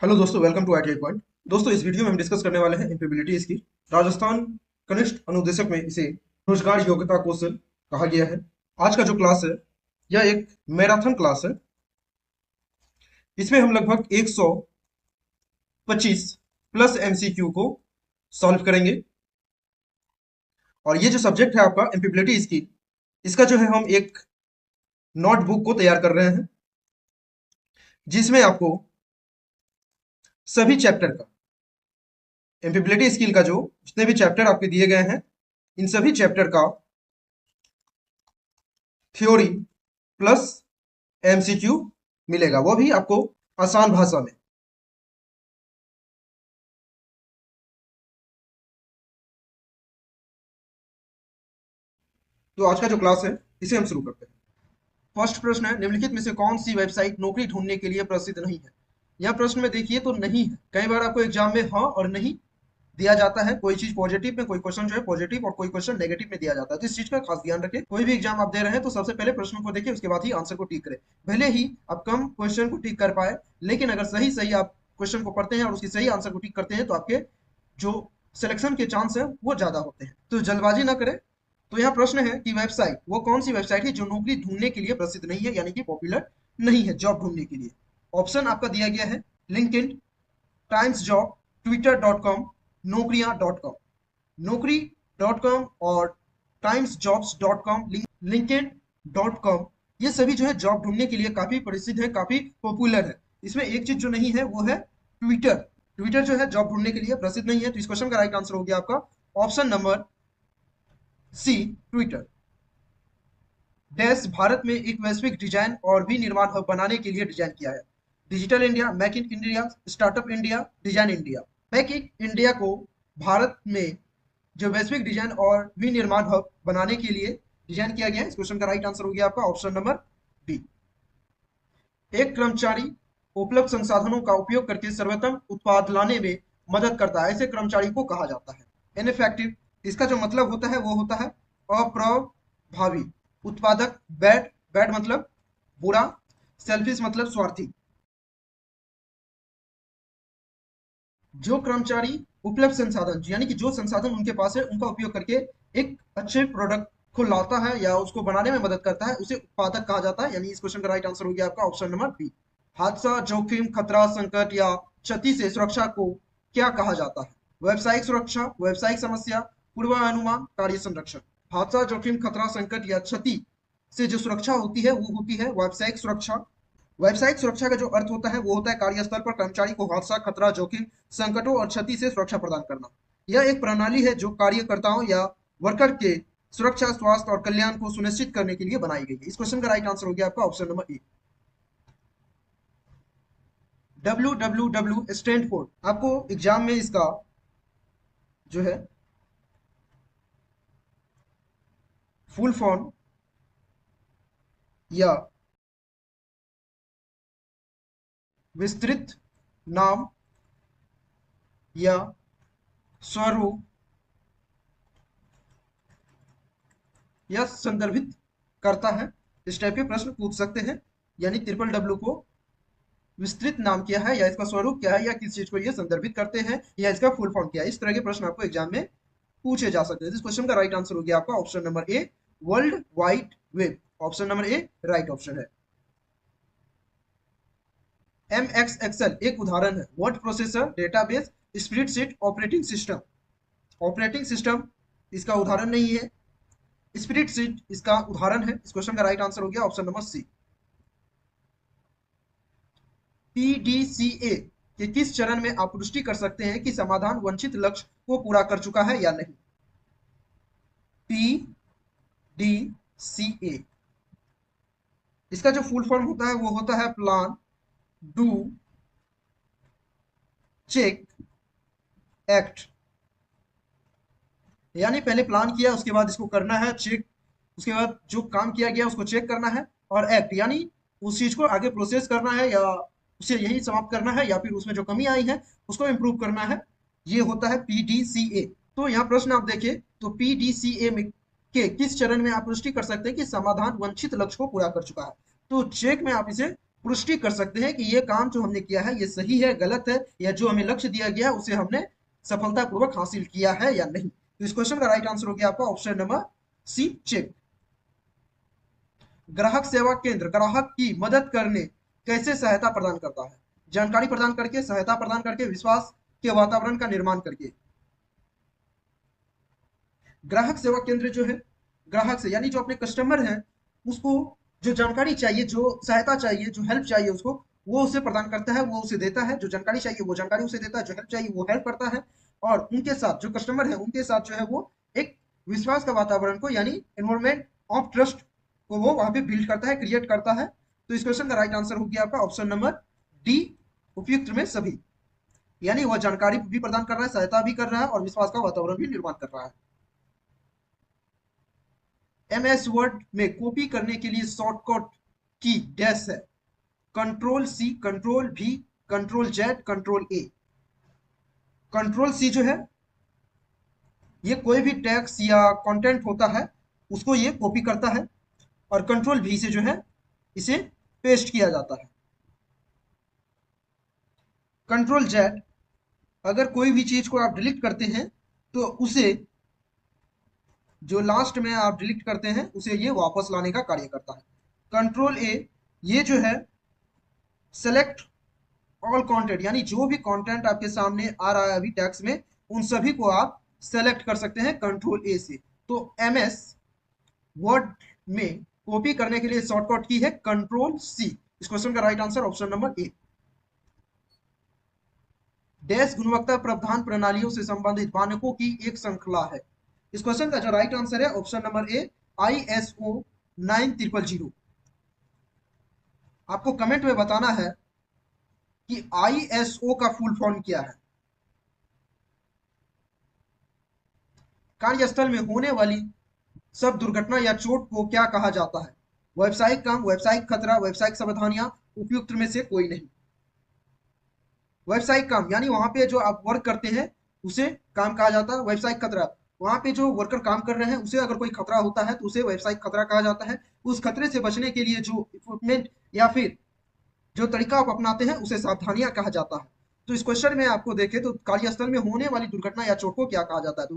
Hello दोस्तों, welcome to ITI point. दोस्तों, इस वीडियो में हम डिस्कस करने वाले हैं एम्प्लॉयबिलिटी की। राजस्थान कनिष्ठ अनुदेशक में इसे रोजगार योग्यता कौशल कहा गया है। आज का जो क्लास है यह एक मैराथन क्लास है। इसमें हम लगभग 125 प्लस एमसीक्यू को सॉल्व करेंगे। और ये जो सब्जेक्ट है आपका एम्प्लॉयबिलिटी स्किल, इसका जो है हम एक नोटबुक को तैयार कर रहे हैं, जिसमें आपको सभी चैप्टर का एम्प्लॉयबिलिटी स्किल का जो जितने भी चैप्टर आपके दिए गए हैं, इन सभी चैप्टर का थ्योरी प्लस एमसीक्यू मिलेगा, वो भी आपको आसान भाषा में। तो आज का जो क्लास है इसे हम शुरू करते हैं। फर्स्ट प्रश्न है, निम्नलिखित में से कौन सी वेबसाइट नौकरी ढूंढने के लिए प्रसिद्ध नहीं है। यह प्रश्न में देखिए तो नहीं है। कई बार आपको एग्जाम में हाँ और नहीं दिया जाता है। कोई चीज पॉजिटिव में, कोई क्वेश्चन जो है पॉजिटिव और कोई क्वेश्चन नेगेटिव में दिया जाता है। तो इस चीज का खास ध्यान रखें। कोई भी एग्जाम आप दे रहे हैं तो सबसे पहले प्रश्न को देखिए, उसके बाद ही आंसर को टिक करें। भले ही आप कम क्वेश्चन को टिक कर पाए, लेकिन अगर सही सही आप क्वेश्चन को पढ़ते हैं और उसकी सही आंसर को टिक करते हैं तो आपके जो सिलेक्शन के चांस है वो ज्यादा होते हैं। तो जल्दबाजी ना करें। तो यहाँ प्रश्न है कि वेबसाइट, वो कौन सी वेबसाइट है जो नौकरी ढूंढने के लिए प्रसिद्ध नहीं है, यानी कि पॉपुलर नहीं है जॉब ढूंढने के लिए। ऑप्शन आपका दिया गया है LinkedIn, times job, Twitter dot com, नौकरियां डॉट कॉम। नौकरी डॉट कॉम और times jobs dot com, LinkedIn dot com, ये सभी जो है जॉब ढूंढने के लिए काफी प्रसिद्ध है, काफी पॉपुलर है। इसमें एक चीज जो नहीं है वो है ट्विटर। ट्विटर जो है जॉब ढूंढने के लिए प्रसिद्ध नहीं है। तो इस क्वेश्चन का राइट आंसर हो गया आपका option number C, Twitter. Dash Bharat में एक वैश्विक डिजाइन और विनिर्माण हब बनाने के लिए डिजाइन किया है। Digital India, make in India, startup India, design India. Make in India को भारत में जो वैश्विक डिजाइन और विनिर्माण हब बनाने के लिए डिजाइन किया गया है। इस क्वेश्चन का राइट आंसर हो गया आपका ऑप्शन नंबर बी। एक कर्मचारी उपलब्ध संसाधनों का उपयोग करके सर्वोत्तम उत्पाद लाने में मदद करता है, ऐसे कर्मचारी को कहा जाता है इनफेक्टिव। इसका जो मतलब होता है वो होता है अप्रभावी। उत्पादक, बैड, बैड मतलब बुरा, सेल्फिश मतलब स्वार्थी। जो कर्मचारी उपलब्ध संसाधन यानी कि जो संसाधन उनके पास है उनका उपयोग करके एक अच्छे प्रोडक्ट को लाता है या उसको बनाने में मदद करता है, उसे उत्पादक कहा जाता है। यानी इस क्वेश्चन का राइट आंसर हो गया आपका ऑप्शन नंबर बी। हादसा, जोखिम, खतरा, संकट या क्षति से सुरक्षा को क्या कहा जाता है। व्यावसायिक सुरक्षा, व्यावसायिक समस्या, पूर्वानुमान, कार्य संरक्षण। हादसा, जोखिम, खतरा, संकट या क्षति से जो सुरक्षा होती है वो होती है व्यावसायिक सुरक्षा। व्यावसायिक सुरक्षा का जो अर्थ होता है वो होता है कार्यस्थल पर कर्मचारी को हादसा, खतरा, जोखिम, संकटों और क्षति से सुरक्षा प्रदान करना। यह एक प्रणाली है जो कार्यकर्ताओं या वर्कर के सुरक्षा, स्वास्थ्य और कल्याण को सुनिश्चित करने के लिए बनाई गई है। इस क्वेश्चन का राइट आंसर हो गया आपका ऑप्शन नंबर ए। WWW स्टैंड, आपको एग्जाम में इसका जो है फुल फॉर्म या विस्तृत नाम या स्वरूप या संदर्भित करता है, इस टाइप के प्रश्न पूछ सकते हैं। यानी ट्रिपल डब्ल्यू को विस्तृत नाम क्या है, या इसका स्वरूप क्या है, या किस चीज को ये संदर्भित करते हैं, या इसका फुल फॉर्म क्या है। इस तरह के प्रश्न आपको एग्जाम में पूछे जा सकते हैं। इस क्वेश्चन का राइट आंसर हो गया आपका ऑप्शन नंबर ए, world wide web. Option number ए राइट ऑप्शन है। एम एक्स एक्सएल एक उदाहरण है। Word processor, database, spreadsheet, operating system. Operating system इसका उदाहरण नहीं है, स्प्रेडशीट इसका उदाहरण है। इस क्वेश्चन का राइट आंसर हो गया ऑप्शन नंबर सी। पीडीसीए के किस चरण में आप पुष्टि कर सकते हैं कि समाधान वांछित लक्ष्य को पूरा कर चुका है या नहीं। पीडीसीए, इसका जो फुल फॉर्म होता है वो होता है प्लान, डू, चेक, एक्ट। यानी पहले प्लान किया, उसके बाद इसको करना है चेक, उसके बाद जो काम किया गया उसको चेक करना है, और एक्ट यानी उस चीज को आगे प्रोसेस करना है या उसे यही समाप्त करना है, या फिर उसमें जो कमी आई है उसको इम्प्रूव करना है। ये होता है पीडीसीए। तो यहाँ प्रश्न आप देखिए तो पीडीसीए में के किस चरण में आप पुष्टि कर सकते हैं कि समाधान वांछित लक्ष्य को पूरा कर चुका है। तो चेक में आप इसे पुष्टि कर सकते हैं कि ये काम जो हमने किया है ये सही है, गलत है, या जो हमें लक्ष्य दिया गया है उसे हमने सफलतापूर्वक हासिल किया है या नहीं। तो इस क्वेश्चन का राइट आंसर हो गया आपका ऑप्शन नंबर सी, चेक। ग्राहक सेवा केंद्र ग्राहक की मदद करने कैसे सहायता प्रदान करता है? जानकारी प्रदान करके, सहायता प्रदान करके, विश्वास के वातावरण का निर्माण करके। ग्राहक सेवा केंद्र जो है, ग्राहक से यानी जो अपने कस्टमर हैं उसको जो जानकारी चाहिए, जो सहायता चाहिए, जो हेल्प चाहिए उसको, वो उसे प्रदान करता है, वो उसे देता है। जो जानकारी चाहिए वो जानकारी उसे देता है, जो हेल्प चाहिए वो हेल्प करता है। और उनके साथ जो कस्टमर है उनके साथ जो है वो एक विश्वास का वातावरण को यानी एनवायरमेंट ऑफ ट्रस्ट को वो वहां पे बिल्ड करता है, क्रिएट करता है। तो इस क्वेश्चन का राइट आंसर हो गया आपका ऑप्शन नंबर डी, उपयुक्त में सभी। यानी वह जानकारी भी प्रदान कर रहा है, सहायता भी कर रहा है और विश्वास का वातावरण भी निर्माण कर रहा है। MS वर्ड में कॉपी करने के लिए शॉर्टकट की डैश है? Control C, control B, control Z, control A. Control C जो है ये कोई भी टेक्स्ट या कंटेंट होता है उसको ये कॉपी करता है, और कंट्रोल भी से जो है इसे पेस्ट किया जाता है। कंट्रोल जेड, अगर कोई भी चीज को आप डिलीट करते हैं तो उसे जो लास्ट में आप डिलीट करते हैं उसे ये वापस लाने का कार्य करता है। कंट्रोल ए, ये जो है सेलेक्ट ऑल कंटेंट, यानी जो भी कंटेंट आपके सामने आ रहा है अभी टेक्स्ट में उन सभी को आप सेलेक्ट कर सकते हैं कंट्रोल ए से। तो MS वर्ड में कॉपी करने के लिए शॉर्टकट की है कंट्रोल सी। इस क्वेश्चन का राइट आंसर ऑप्शन नंबर ए। डैश गुणवत्ता प्रावधान प्रणालियों से संबंधित मानकों की एक श्रृंखला है? इस क्वेश्चन का जो राइट आंसर है ऑप्शन नंबर ए, ISO 9000। आपको कमेंट में बताना है कि ISO का फुल फॉर्म क्या है। कार्यस्थल में होने वाली सब दुर्घटना या चोट को क्या कहा जाता है? व्यावसायिक काम, व्यावसायिक खतरा, व्यावसायिक सावधानियां, उपयुक्त में से कोई नहीं। व्यावसायिक काम यानी वहां पे जो आप वर्क करते हैं उसे काम कहा जाता है। व्यावसायिक खतरा, वहां पे जो वर्कर काम कर रहे हैं उसे अगर कोई खतरा होता है तो उसे व्यावसायिक खतरा कहा जाता है। उस खतरे से बचने के लिए जो इक्विपमेंट या फिर जो तरीका आप अपनाते हैं उसे सावधानियां कहा जाता है। तो इस क्वेश्चन में आपको देखें तो कार्यस्थल में होने वाली दुर्घटना या चोट को क्या कहा जाता है? तो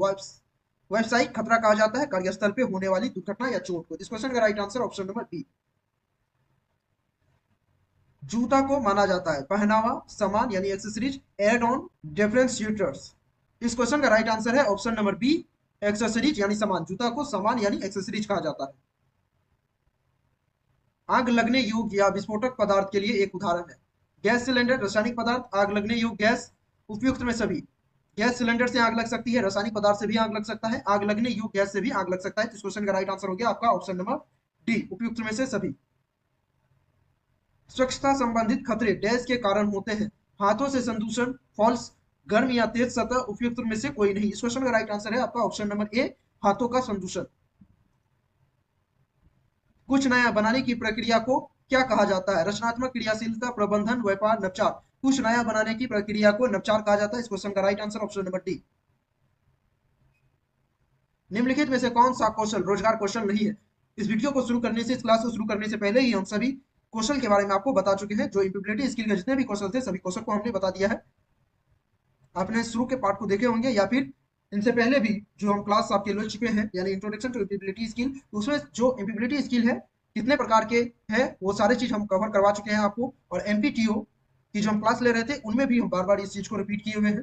व्यावसायिक खतरा कहा जाता है कार्यस्थल पे होने वाली दुर्घटना या चोट को। इस क्वेश्चन का right answer option number B. जूता को माना जाता है पहनावा, सामान यानी एक्सेसरीज, एड ऑन, डिफरेंशिएटर्स। इस क्वेश्चन का राइट आंसर है ऑप्शन नंबर बी, एक्सेसरीज यानी सामान। जूता को सामान यानी एक्सेसरीज कहा जाता है। आग लगने योग्य या विस्फोटक पदार्थ के लिए एक उदाहरण है? गैस सिलेंडर, रासायनिक पदार्थ, आग लगने योग्य गैस, उपयुक्त में सभी। गैस सिलेंडर से आग लग सकती है, रासायनिक पदार्थ से भी आग लग सकता है, आग लगने योग्य गैस से भी आग लग सकता है। इस क्वेश्चन का राइट आंसर हो गया आपका ऑप्शन नंबर डी, उपयुक्त में से सभी। स्वच्छता संबंधित खतरे डैश के कारण होते हैं? हाथों से संदूषण, फॉल्स, गर्म या तेज सतह, उपयुक्त में से कोई नहीं। इस क्वेश्चन का राइट आंसर है आपका ऑप्शन नंबर ए, हाथों का संदूषण। कुछ नया बनाने की प्रक्रिया को क्या कहा जाता है? रचनात्मक क्रियाशीलता, प्रबंधन, व्यापार, नवचार। कुछ नया बनाने की प्रक्रिया को नवचार कहा जाता है। इस क्वेश्चन का right answer option number D. निम्नलिखित में से कौन सा कौशल रोजगार कौशल नहीं है? इस वीडियो को शुरू करने से, इस क्लास को शुरू करने से पहले ही हम सभी कौशल के बारे में आपको बता चुके हैं। जो इंप्लीमेंटेबिलिटी स्किल के जितने भी कौशल थे सभी कौशल को हमने बता दिया है। आपने शुरू के पार्ट को देखे होंगे या फिर इनसे पहले भी जो हम क्लास आपके ले चुके हैं यानी इंट्रोडक्शन टू इंप्लीमेंटेबिलिटी स्किल, उसमें जो इंप्लीमेंटेबिलिटी स्किल है कितने प्रकार के हैं वो सारे चीज हम कवर करवा चुके हैं आपको। और MPTO की जो हम क्लास ले रहे थे उनमें भी हम बार बार इस चीज को रिपीट किए हुए हैं।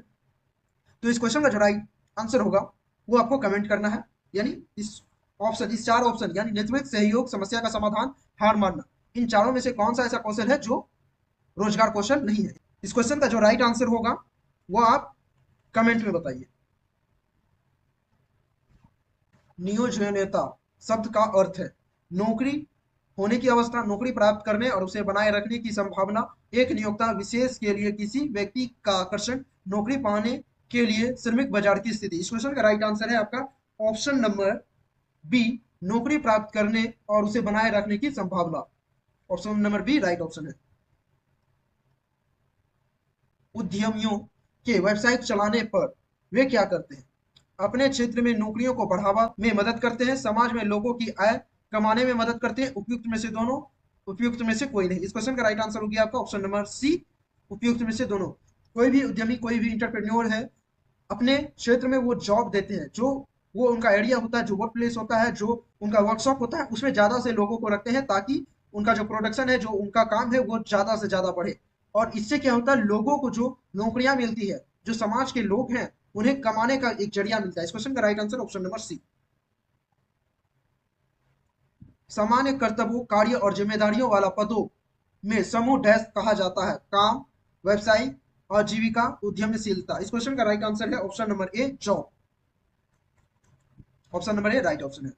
तो इस क्वेश्चन का जो राइट आंसर होगा वो आपको कमेंट करना है, यानी इस चार ऑप्शन यानी नेतृत्व, सहयोग, समस्या का समाधान, हार मानना, इन चारों में से कौन सा ऐसा कौशल है जो रोजगार कौशल नहीं है? इस क्वेश्चन का जो राइट आंसर होगा वो आप कमेंट में बताइए। नियोजनता शब्द का अर्थ है नौकरी होने की अवस्था, नौकरी प्राप्त करने और उसे बनाए रखने की संभावना, एक नियोक्ता विशेष के लिए किसी व्यक्ति का आकर्षण, नौकरी पाने के लिए श्रमिक बाजार की स्थिति। इस क्वेश्चन का राइट आंसर है आपका ऑप्शन नंबर बी, नौकरी प्राप्त करने और उसे बनाए रखने की संभावना। Option number B right option है। उद्यमियों के वेबसाइट चलाने पर वे क्या करते हैं? अपने क्षेत्र में नौकरियों को बढ़ावा में मदद करते हैं, समाज में लोगों की आय कमाने में मदद करते हैं, उपयुक्त में से दोनों, उपयुक्त में से कोई नहीं। इस क्वेश्चन का राइट आंसर हो गया आपका ऑप्शन नंबर सी, उपयुक्त में से दोनों। कोई भी उद्यमी, कोई भी इंटरप्रेन्योर है, अपने क्षेत्र में वो जॉब देते हैं, जो वो उनका एरिया होता है, जो वर्क प्लेस होता है, जो उनका वर्कशॉप होता है, उसमें ज्यादा से लोगों को रखते हैं ताकि उनका जो प्रोडक्शन है, जो उनका काम है, वो ज्यादा से ज्यादा बढ़े। और इससे क्या होता है, लोगों को जो नौकरियां मिलती है, जो समाज के लोग हैं, उन्हें कमाने का एक जरिया मिलता है। इस क्वेश्चन का right answer option number C. सामान्य कर्तव्यों, कार्य और जिम्मेदारियों वाला पदों में समूह डैश कहा जाता है। काम, व्यवसाय, आजीविका, उद्यमशीलता। इस क्वेश्चन का राइट आंसर है ऑप्शन नंबर ए, जॉब। ऑप्शन नंबर ए राइट ऑप्शन है।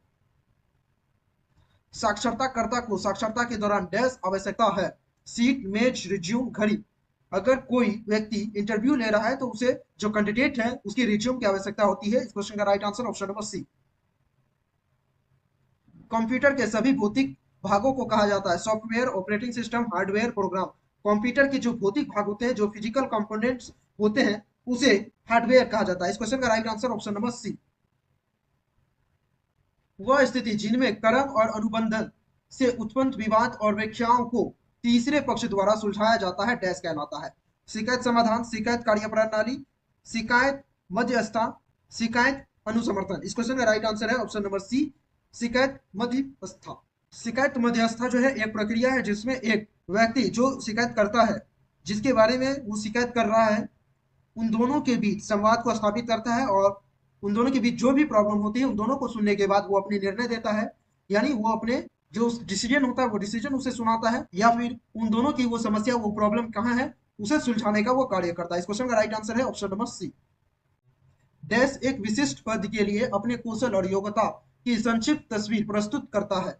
साक्षरताकर्ता को साक्षरता के दौरान डैश आवश्यकता है। सीट, मेज, रिज्यूम, घड़ी। अगर कोई व्यक्ति इंटरव्यू ले रहा है तो उसे जो कैंडिडेट है उसकी रिज्यूम की आवश्यकता होती है। इस क्वेश्चन का right answer option number C. Computer के सभी भौतिक भागों को कहा जाता है। Software, operating system, hardware, program. Computer के जो भौतिक भाग होते हैं, जो फिजिकल कंपोनेंट्स होते हैं, उसे हार्डवेयर कहा जाता है। इस क्वेश्चन का right answer option number C. वह स्थिति जिनमें कर्म और अनुबंधन से उत्पन्न विवाद और व्याख्याओं को तीसरे पक्ष द्वारा सुलझाया जाता है डैश कहलाता है। शिकायत समाधान, शिकायत कार्यप्रणाली, शिकायत मध्यस्थता, शिकायत अनुसमर्थन। इस क्वेश्चन का राइट आंसर है ऑप्शन नंबर सी, शिकायत मध्यस्थता। शिकायत मध्यस्थता जो है एक प्रक्रिया है जिसमें एक व्यक्ति जो शिकायत करता है, जिसके बारे में वो शिकायत कर रहा है, उन दोनों के बीच संवाद को स्थापित करता है और उन दोनों के बीच जो भी प्रॉब्लम होती है उन दोनों को सुनने के बाद वो अपनी निर्णय देता है। यानी वो अपने जो डिसीजन होता है वो डिसीजन उसे सुनाता है, या फिर उन दोनों की वो समस्या, वो प्रॉब्लम कहाँ है, उसे सुलझाने का वो कार्य करता है। इस क्वेश्चन का राइट आंसर है ऑप्शन नंबर सी। डैश एक विशिष्ट पद के लिए अपने कौशल और योग्यता की संक्षिप्त तस्वीर प्रस्तुत करता है।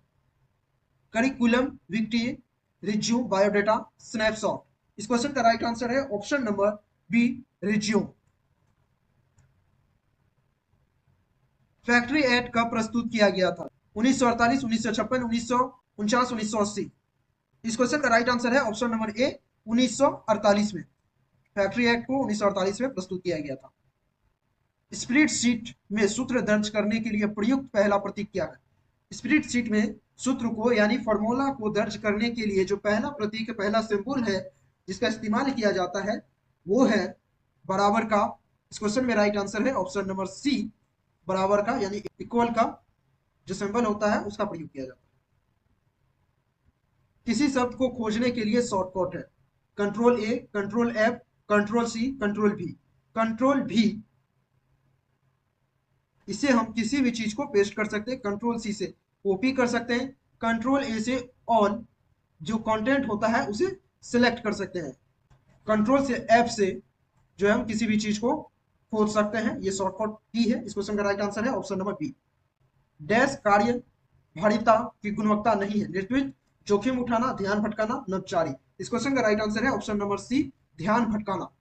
Curriculum vitae, resume, biodata, snapshot. इस क्वेश्चन का राइट आंसर है option number B, resume. Factory act कब प्रस्तुत किया गया था? 1948, 1956, 1949, 1980। इस क्वेश्चन का राइट आंसर है ऑप्शन नंबर ए, 1948 में। फैक्ट्री एक्ट को 1948 में प्रस्तुत किया गया था। स्प्रेडशीट में सूत्र दर्ज करने के लिए प्रयुक्त पहला प्रतीक क्या है? स्प्रेडशीट में सूत्र को यानी फॉर्मूला को दर्ज करने के लिए जो पहला प्रतीक, पहला सिंबल है जिसका इस्तेमाल किया जाता है, वो है बराबर का। इस क्वेश्चन में राइट आंसर है ऑप्शन नंबर सी, बराबर का यानी इक्वल का जो सिंबल होता है उसका प्रयोग किया जाता है। किसी शब्द को खोजने के लिए शॉर्टकट है। Control A, control F, control C, control B. Control B, इससे हम किसी भी चीज को पेस्ट कर सकते हैं। कंट्रोल सी से कॉपी कर सकते हैं। कंट्रोल ए से ऑल जो कंटेंट होता है उसे सिलेक्ट कर सकते हैं। कंट्रोल से एफ से जो है हम किसी भी चीज को खोज सकते हैं। ये शॉर्टकट की है। इस क्वेश्चन का राइट आंसर है ऑप्शन नंबर बी। डैश कार्य भारिता की गुणवत्ता नहीं है। नेतृत्व, जोखिम उठाना, ध्यान भटकाना, नवचारी। इस क्वेश्चन का राइट आंसर है ऑप्शन नंबर सी, ध्यान भटकाना।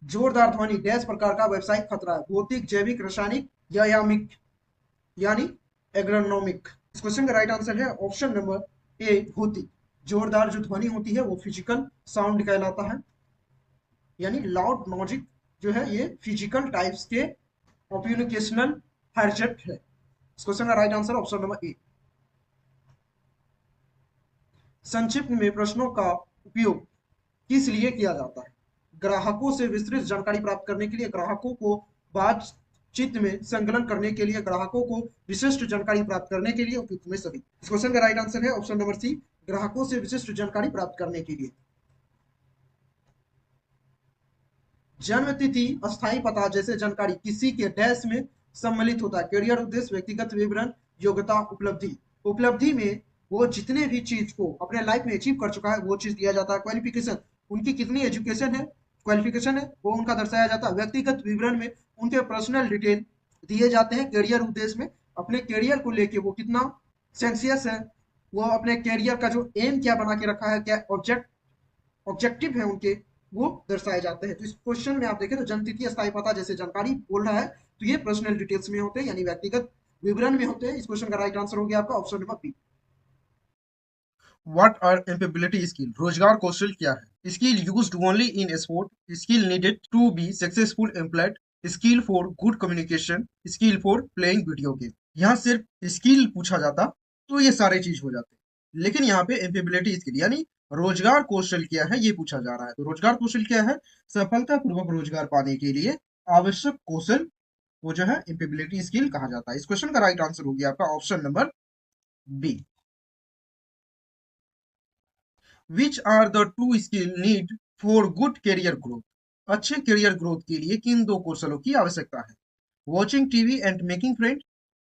जोरदार ध्वनि डैश प्रकार का व्यवसायिक खतरा है। भौतिक, जैविक, रासायनिक या यामिक यानी एग्रोनॉमिक। इस क्वेश्चन का राइट आंसर है ऑप्शन नंबर ए, भौतिक। जोरदार जो ध्वनि होती है वो फिजिकल साउंड कहलाता है, यानी लाउड म्यूजिक जो है ये फिजिकल टाइप्स के कम्युनिकेशनल हैजर्ड है। इस क्वेश्चन का राइट आंसर ऑप्शन नंबर ए। संक्षिप्त में प्रश्नों का उपयोग किस लिए किया जाता है? ग्राहकों से विस्तृत जानकारी प्राप्त करने के लिए, ग्राहकों को बातचीत में संकलन करने के लिए, ग्राहकों को विशिष्ट जानकारी प्राप्त करने के लिए, उपयुक्त में सभी। इस क्वेश्चन का राइट आंसर है ऑप्शन नंबर सी, ग्राहकों से विशिष्ट जानकारी प्राप्त करने के लिए। जन्म तिथि, अस्थायी पता जैसे जानकारी किसी के डैश में सम्मिलित होता है। करियर उद्देश्य, व्यक्तिगत विवरण, योग्यता, उपलब्धि। उपलब्धि में वो जितने भी चीज को अपने लाइफ में अचीव कर चुका है वो चीज दिया जाता है। क्वालिफिकेशन, उनकी कितनी एजुकेशन है, क्वालिफिकेशन है, वो उनका दर्शाया जाता है। व्यक्तिगत विवरण में उनके पर्सनल डिटेल दिए जाते हैं। करियर उद्देश्य में अपने करियर को लेके वो कितना सेंसियस है, वो अपने करियर का जो एम क्या बना के रखा है, क्या ऑब्जेक्टिव है उनके, वो दर्शाए जाते हैं। तो इस क्वेश्चन में आप देखें तो जन्म तिथि, अस्थायी पता जैसे जानकारी बोल रहा है तो ये पर्सनल डिटेल्स में होते हैं, यानी व्यक्तिगत विवरण में होते हैं। इस क्वेश्चन का राइट आंसर हो गया आपका option number B. What are employability skill? रोजगार कौशल क्या है? Skill used only in sport, skill needed to be successful employed, skill for good communication, skill for playing video game. यहाँ सिर्फ स्किल पूछा जाता तो ये सारे चीज हो जाते, लेकिन यहाँ पे एम्पेबिलिटी स्किल यानी रोजगार कौशल क्या है ये पूछा जा रहा है। तो रोजगार कौशल क्या है? सफलतापूर्वक रोजगार पाने के लिए आवश्यक कौशल वो जो है एम्पेबिलिटी स्किल कहा जाता है। इस क्वेश्चन का राइट आंसर हो गया आपका option number B. Which are the two skill need for good career growth? अच्छे करियर ग्रोथ के लिए किन दो कौशलों की आवश्यकता है? Watching TV and making friend,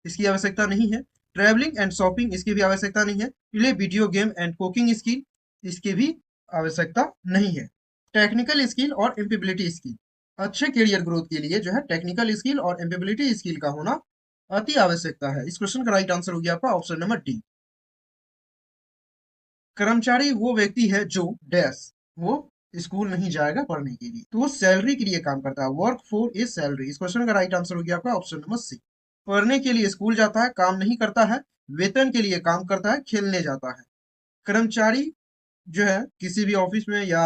इसकी आवश्यकता नहीं है। ट्रैवलिंग एंड शॉपिंग, इसकी भी आवश्यकता नहीं है। Play video game and cooking skill, इसकी भी आवश्यकता नहीं है। टेक्निकल स्किल और एम्पेबिलिटी स्किल, अच्छे करियर ग्रोथ के लिए जो है टेक्निकल स्किल और एम्पेबिलिटी स्किल का होना अति आवश्यकता है। इस क्वेश्चन का राइट आंसर हो गया आपका ऑप्शन नंबर डी। कर्मचारी वो व्यक्ति है जो डैश, वो स्कूल नहीं जाएगा पढ़ने के लिए, तो वो सैलरी के लिए काम करता है। वर्क फॉर ए सैलरी, इस क्वेश्चन का राइट आंसर हो गया आपका ऑप्शन नंबर सी। पढ़ने के लिए स्कूल जाता है, काम नहीं करता है। वेतन के लिए काम करता है, खेलने जाता है। कर्मचारी जो है किसी भी ऑफिस में या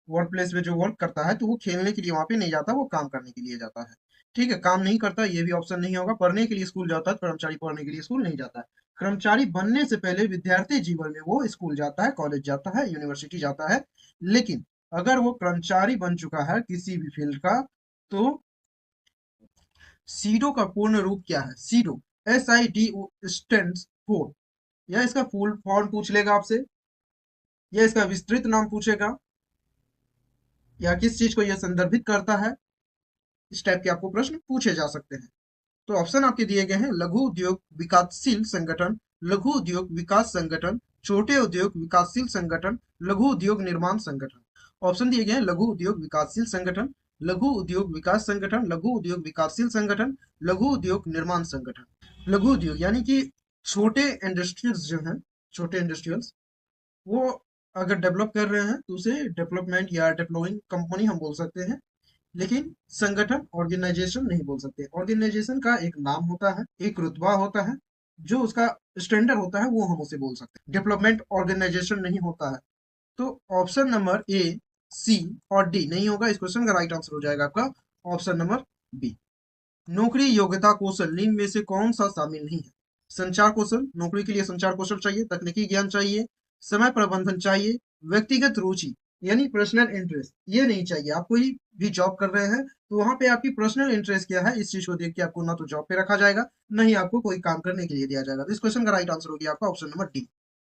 वर्क प्लेस में जो वर्क करता है तो वो खेलने के लिए वहां पे नहीं जाता, वो काम करने के लिए जाता है। ठीक है, काम नहीं करता ये भी ऑप्शन नहीं होगा। पढ़ने के लिए स्कूल जाता है, कर्मचारी पढ़ने के लिए स्कूल नहीं जाता है। कर्मचारी बनने से पहले विद्यार्थी जीवन में वो स्कूल जाता है, कॉलेज जाता है, यूनिवर्सिटी जाता है। लेकिन अगर वो कर्मचारी बन चुका है किसी भी फील्ड का, तो सीडो का पूर्ण रूप क्या है? सीडो, SIDO स्टैंड्स फॉर, या इसका फुल फॉर्म पूछ लेगा आपसे, या इसका विस्तृत नाम पूछेगा, या किस चीज को यह संदर्भित करता है, इस टाइप के आपको प्रश्न पूछे जा सकते हैं। तो ऑप्शन आपके दिए गए हैं लघु उद्योग विकासशील संगठन, लघु उद्योग विकास संगठन, छोटे उद्योग विकासशील संगठन, लघु उद्योग निर्माण संगठन। ऑप्शन दिए गए हैं लघु उद्योग विकासशील संगठन, लघु उद्योग विकास संगठन, लघु उद्योग विकासशील संगठन, लघु उद्योग निर्माण संगठन। लघु उद्योग यानी कि छोटे इंडस्ट्रीज जो हैं, छोटे इंडस्ट्रियल्स, वो अगर डेवलप कर रहे हैं तो उसे डेवलपमेंट या डेवलपिंग कंपनी हम बोल सकते हैं। लेकिन संगठन ऑर्गेनाइजेशन नहीं बोल सकते। ऑर्गेनाइजेशन का एक नाम होता है, एक रुतबा होता है, जो उसका स्टैंडर्ड होता है वो हम उसे बोल सकते हैं। डेवलपमेंट ऑर्गेनाइजेशन नहीं होता है। तो ऑप्शन नंबर ए, सी और डी नहीं होगा। इस क्वेश्चन का राइट आंसर हो जाएगा आपका ऑप्शन नंबर बी। नौकरी योग्यता कौशल निम्न में से कौन सा शामिल नहीं है? संचार कौशल, नौकरी के लिए संचार कौशल चाहिए, तकनीकी ज्ञान चाहिए, समय प्रबंधन चाहिए, व्यक्तिगत रुचि यानी पर्सनल इंटरेस्ट ये नहीं चाहिए। आप कोई भी जॉब कर रहे हैं तो वहां पे आपकी पर्सनल इंटरेस्ट क्या है, इस चीज को देख के आपको ना तो जॉब पे रखा जाएगा, ना ही आपको कोई काम करने के लिए दिया जाएगा। तो इस क्वेश्चन का राइट आंसर हो गया आपका ऑप्शन नंबर डी।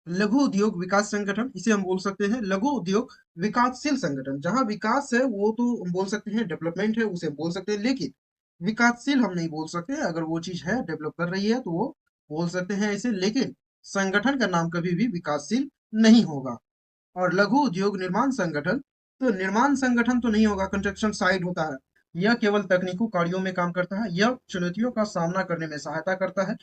लघु उद्योग विकास संगठन, इसे हम बोल सकते हैं लघु उद्योग विकासशील संगठन। जहां विकास है वो तो हम बोल सकते हैं, डेवलपमेंट है उसे हम बोल सकते हैं, लेकिन विकासशील हम नहीं बोल सकते। अगर वो चीज है डेवलप कर रही है तो वो बोल सकते हैं इसे, लेकिन संगठन का नाम कभी भी विकासशील नहीं होगा। और लघु उद्योग निर्माण संगठन, तो निर्माण संगठन तो नहीं होगा, कंस्ट्रक्शन साइट होता है। यह केवल तकनीकों कार्यों में काम करता है, यह चुनौतियों का सामना करने में सहायता करता है।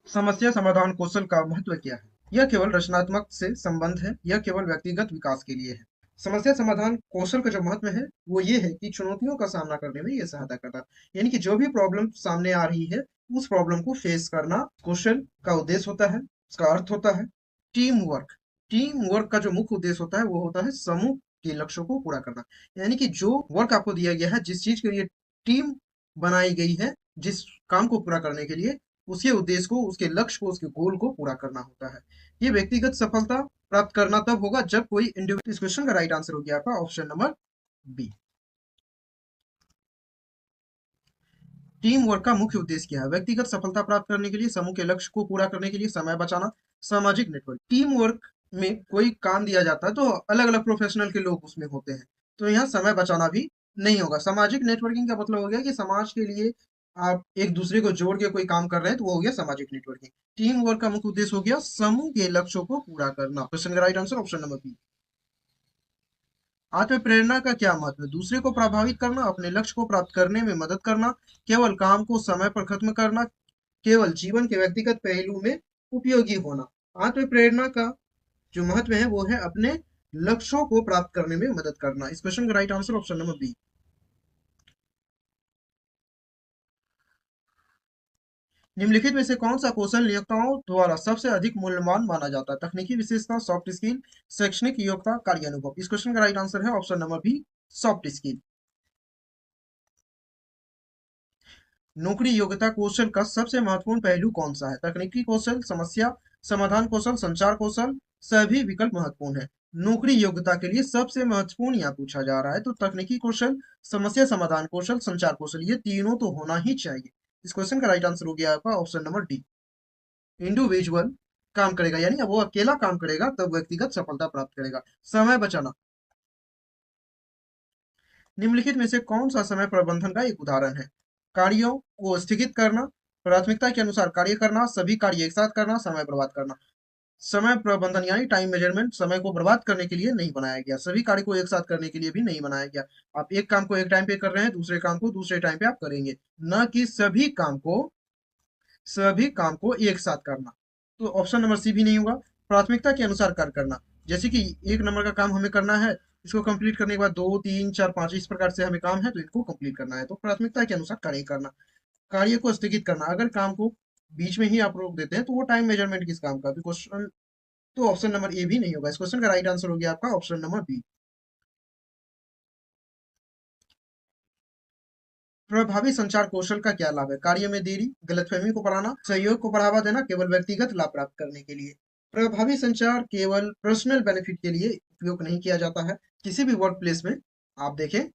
समस्या समाधान कौशल का महत्व क्या है? यह केवल रचनात्मक से संबंध है, यह केवल व्यक्तिगत विकास के लिए है। समस्या समाधान कौशल का जो महत्व है वो ये है कि चुनौतियों का सामना करने में ये सहायता करता है। यानी कि जो भी प्रॉब्लम सामने आ रही है उस प्रॉब्लम को फेस करना कौशल का उद्देश्य होता है, उसका अर्थ होता है। टीम वर्क, टीम वर्क का जो मुख्य उद्देश्य होता है वो होता है समूह के लक्ष्यों को पूरा करना। यानी कि जो वर्क आपको दिया गया है, जिस चीज के लिए टीम बनाई गई है, जिस काम को पूरा करने के लिए, उसके उद्देश्य को, उसके लक्ष्य को, उसके गोल को पूरा करना होता है। ये व्यक्तिगत सफलता प्राप्त करना तब होगा जब कोई इंडिविजुअल। इस क्वेश्चन का राइट आंसर हो गया आपका option number B. Team work का मुख्य उद्देश्य क्या है? व्यक्तिगत सफलता प्राप्त करने के लिए, समूह के लक्ष्य को पूरा करने के लिए, समय बचाना, सामाजिक नेटवर्क। टीम वर्क में कोई काम दिया जाता है तो अलग अलग प्रोफेशनल के लोग उसमें होते हैं, तो यहाँ समय बचाना भी नहीं होगा। सामाजिक नेटवर्किंग का मतलब हो गया कि समाज के लिए आप एक दूसरे को जोड़ के कोई काम कर रहे हैं तो वो हो गया सामाजिक नेटवर्किंग। टीम वर्क का मुख्य उद्देश्य हो गया समूह के लक्ष्यों को पूरा करना। क्वेश्चन का right answer option number B. आत्म प्रेरणा का क्या महत्व है? दूसरे को प्रभावित करना, अपने लक्ष्य को प्राप्त करने में मदद करना, केवल काम को समय पर खत्म करना, केवल जीवन के व्यक्तिगत पहलू में उपयोगी होना। आत्म प्रेरणा का जो महत्व है वो है अपने लक्ष्यों को प्राप्त करने में मदद करना। इस क्वेश्चन का right answer option number B. निम्नलिखित में से कौन सा कौशल नियोक्ताओं द्वारा सबसे अधिक मूल्यवान माना जाता है? तकनीकी विशेषता, सॉफ्ट स्किल, शैक्षणिक योग्यता, कार्य अनुभव। इस क्वेश्चन का राइट आंसर है option number B, soft skill. नौकरी योग्यता कौशल का सबसे महत्वपूर्ण पहलू कौन सा है? तकनीकी कौशल, समस्या समाधान कौशल, संचार कौशल, सभी विकल्प महत्वपूर्ण है। नौकरी योग्यता के लिए सबसे महत्वपूर्ण यहाँ पूछा जा रहा है तो तकनीकी कौशल, समस्या समाधान कौशल, संचार कौशल, ये तीनों तो होना ही चाहिए। इस क्वेश्चन का राइट आंसर हो गया आपका ऑप्शन नंबर डी। इंडिविजुअल काम करेगा यानी वो अकेला काम करेगा तब व्यक्तिगत सफलता प्राप्त करेगा। समय बचाना, निम्नलिखित में से कौन सा समय प्रबंधन का एक उदाहरण है? कार्यों को स्थगित करना, प्राथमिकता के अनुसार कार्य करना, सभी कार्य एक साथ करना, समय बर्बाद करना। समय प्रबंधन यानी टाइम मैनेजमेंट समय को बर्बाद करने के लिए नहीं बनाया गया, सभी कार्य को एक साथ करने के लिए भी नहीं बनाया गया। आप एक काम को एक टाइम पे कर रहे हैं, दूसरे काम को दूसरे टाइम पे आप करेंगे, न कि सभी काम को एक साथ करना। तो ऑप्शन नंबर सी भी नहीं होगा। प्राथमिकता के अनुसार कार्य करना, जैसे कि एक नंबर का काम हमें करना है, इसको कंप्लीट करने के बाद 2 3 4 5 इस प्रकार से हमें काम है तो इनको कंप्लीट करना है, तो प्राथमिकता के अनुसार कार्य करना। कार्य को स्थगित करना, अगर काम को बीच में ही आप रोक देते हैं तो वो टाइम मेजरमेंट किस काम का? क्वेश्चन तो ऑप्शन नंबर ए भी नहीं होगा। इस क्वेश्चन का राइट आंसर हो गया आपका ऑप्शन नंबर बी। प्रभावी संचार कौशल का क्या लाभ है? कार्य में देरी, गलतफहमी को बढ़ाना, सहयोग को बढ़ावा देना, केवल व्यक्तिगत लाभ प्राप्त करने के लिए। प्रभावी संचार केवल पर्सनल बेनिफिट के लिए उपयोग नहीं किया जाता है। किसी भी वर्क प्लेस में आप देखें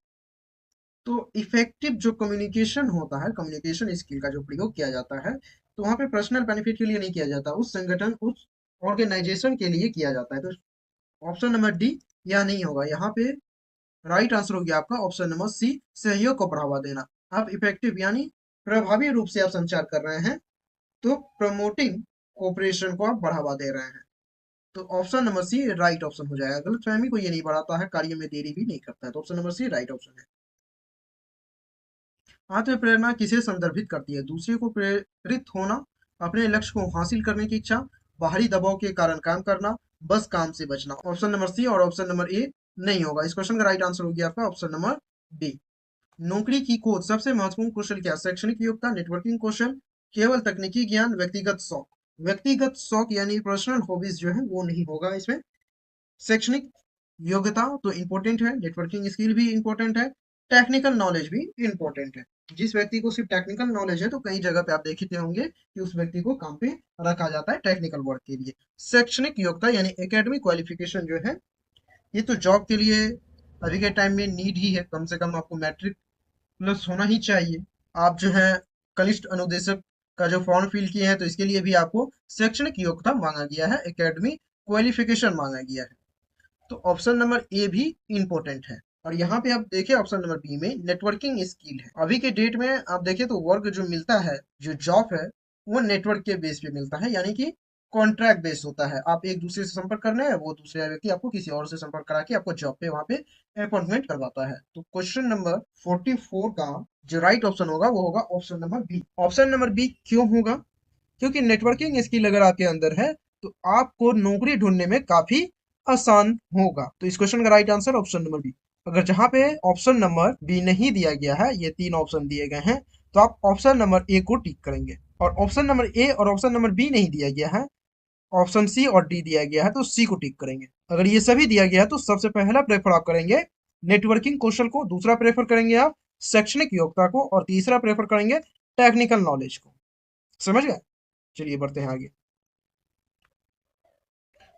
तो इफेक्टिव जो कम्युनिकेशन होता है, कम्युनिकेशन स्किल का जो प्रयोग किया जाता है, तो वहां पे पर्सनल बेनिफिट के लिए नहीं किया जाता, उस संगठन उस ऑर्गेनाइजेशन के लिए किया जाता है। तो ऑप्शन नंबर डी यह नहीं होगा। यहाँ पे राइट आंसर हो गया आपका ऑप्शन नंबर सी, सहयोग को बढ़ावा देना। आप इफेक्टिव यानी प्रभावी रूप से आप संचार कर रहे हैं तो प्रमोटिंग कोऑपरेशन को आप बढ़ावा दे रहे हैं। तो option number C right option हो जाएगा। गलतफहमी को ये नहीं बढ़ाता है, कार्य में देरी भी नहीं करता है, तो option number C right option है। आत्म प्रेरणा किसे संदर्भित करती है? दूसरे को प्रेरित होना, अपने लक्ष्य को हासिल करने की इच्छा, बाहरी दबाव के कारण काम करना, बस काम से बचना। ऑप्शन नंबर सी और ऑप्शन नंबर ए नहीं होगा। इस क्वेश्चन का राइट आंसर हो गया आपका ऑप्शन नंबर बी। नौकरी की खोज सबसे महत्वपूर्ण कौशल क्या? शैक्षणिक योग्यता, नेटवर्किंग कौशल, केवल तकनीकी ज्ञान, व्यक्तिगत शौक। व्यक्तिगत शौक यानी पर्सनल हॉबीज जो है वो नहीं होगा इसमें। शैक्षणिक योग्यता तो इंपॉर्टेंट है, नेटवर्किंग स्किल भी इंपॉर्टेंट है, टेक्निकल नॉलेज भी इंपॉर्टेंट है। जिस व्यक्ति को सिर्फ टेक्निकल नॉलेज है तो कई जगह पे आप देखते होंगे कि उस व्यक्ति को काम पे रखा जाता है टेक्निकल वर्क के लिए। शैक्षणिक योग्यता यानी एकेडमिक क्वालिफिकेशन जो है ये तो जॉब के लिए अभी के टाइम में नीड ही है, कम से कम आपको मैट्रिक प्लस होना ही चाहिए। आप जो है कनिष्ठ अनुदेशक का जो फॉर्म फिल किए हैं तो इसके लिए भी आपको शैक्षणिक योग्यता मांगा गया है, एकेडमिक क्वालिफिकेशन मांगा गया है। तो ऑप्शन नंबर ए भी इंपॉर्टेंट है। और यहाँ पे आप देखिए ऑप्शन नंबर बी में नेटवर्किंग स्किल है। अभी के डेट में आप देखिए तो वर्क जो मिलता है, जो जॉब है, वो नेटवर्क के बेस पे मिलता है, यानी कि कॉन्ट्रैक्ट बेस होता है। आप एक दूसरे से संपर्क कर रहे हैं, वो दूसरा व्यक्ति आपको किसी और से संपर्क करा के आपको जॉब पे वहां पे अपॉइंटमेंट करवाता है। तो क्वेश्चन नंबर 44 का जो राइट ऑप्शन होगा वो होगा option number B. Option number B क्यों होगा? क्योंकि नेटवर्किंग स्किल अगर आपके अंदर है तो आपको नौकरी ढूंढने में काफी आसान होगा। तो इस क्वेश्चन का right answer option number B. अगर जहां पे ऑप्शन नंबर बी नहीं दिया गया है, ये तीन ऑप्शन दिए गए हैं, तो आप ऑप्शन नंबर ए को टिक करेंगे। और ऑप्शन नंबर ए और ऑप्शन नंबर बी नहीं दिया गया है, ऑप्शन सी और डी दिया गया है, तो सी को टिक करेंगे। अगर ये सभी दिया गया है तो सबसे पहला प्रेफर आप करेंगे नेटवर्किंग कौशल को, दूसरा प्रेफर करेंगे आप शैक्षणिक योग्यता को, और तीसरा प्रेफर करेंगे टेक्निकल नॉलेज को। समझ गए? चलिए बढ़ते हैं आगे।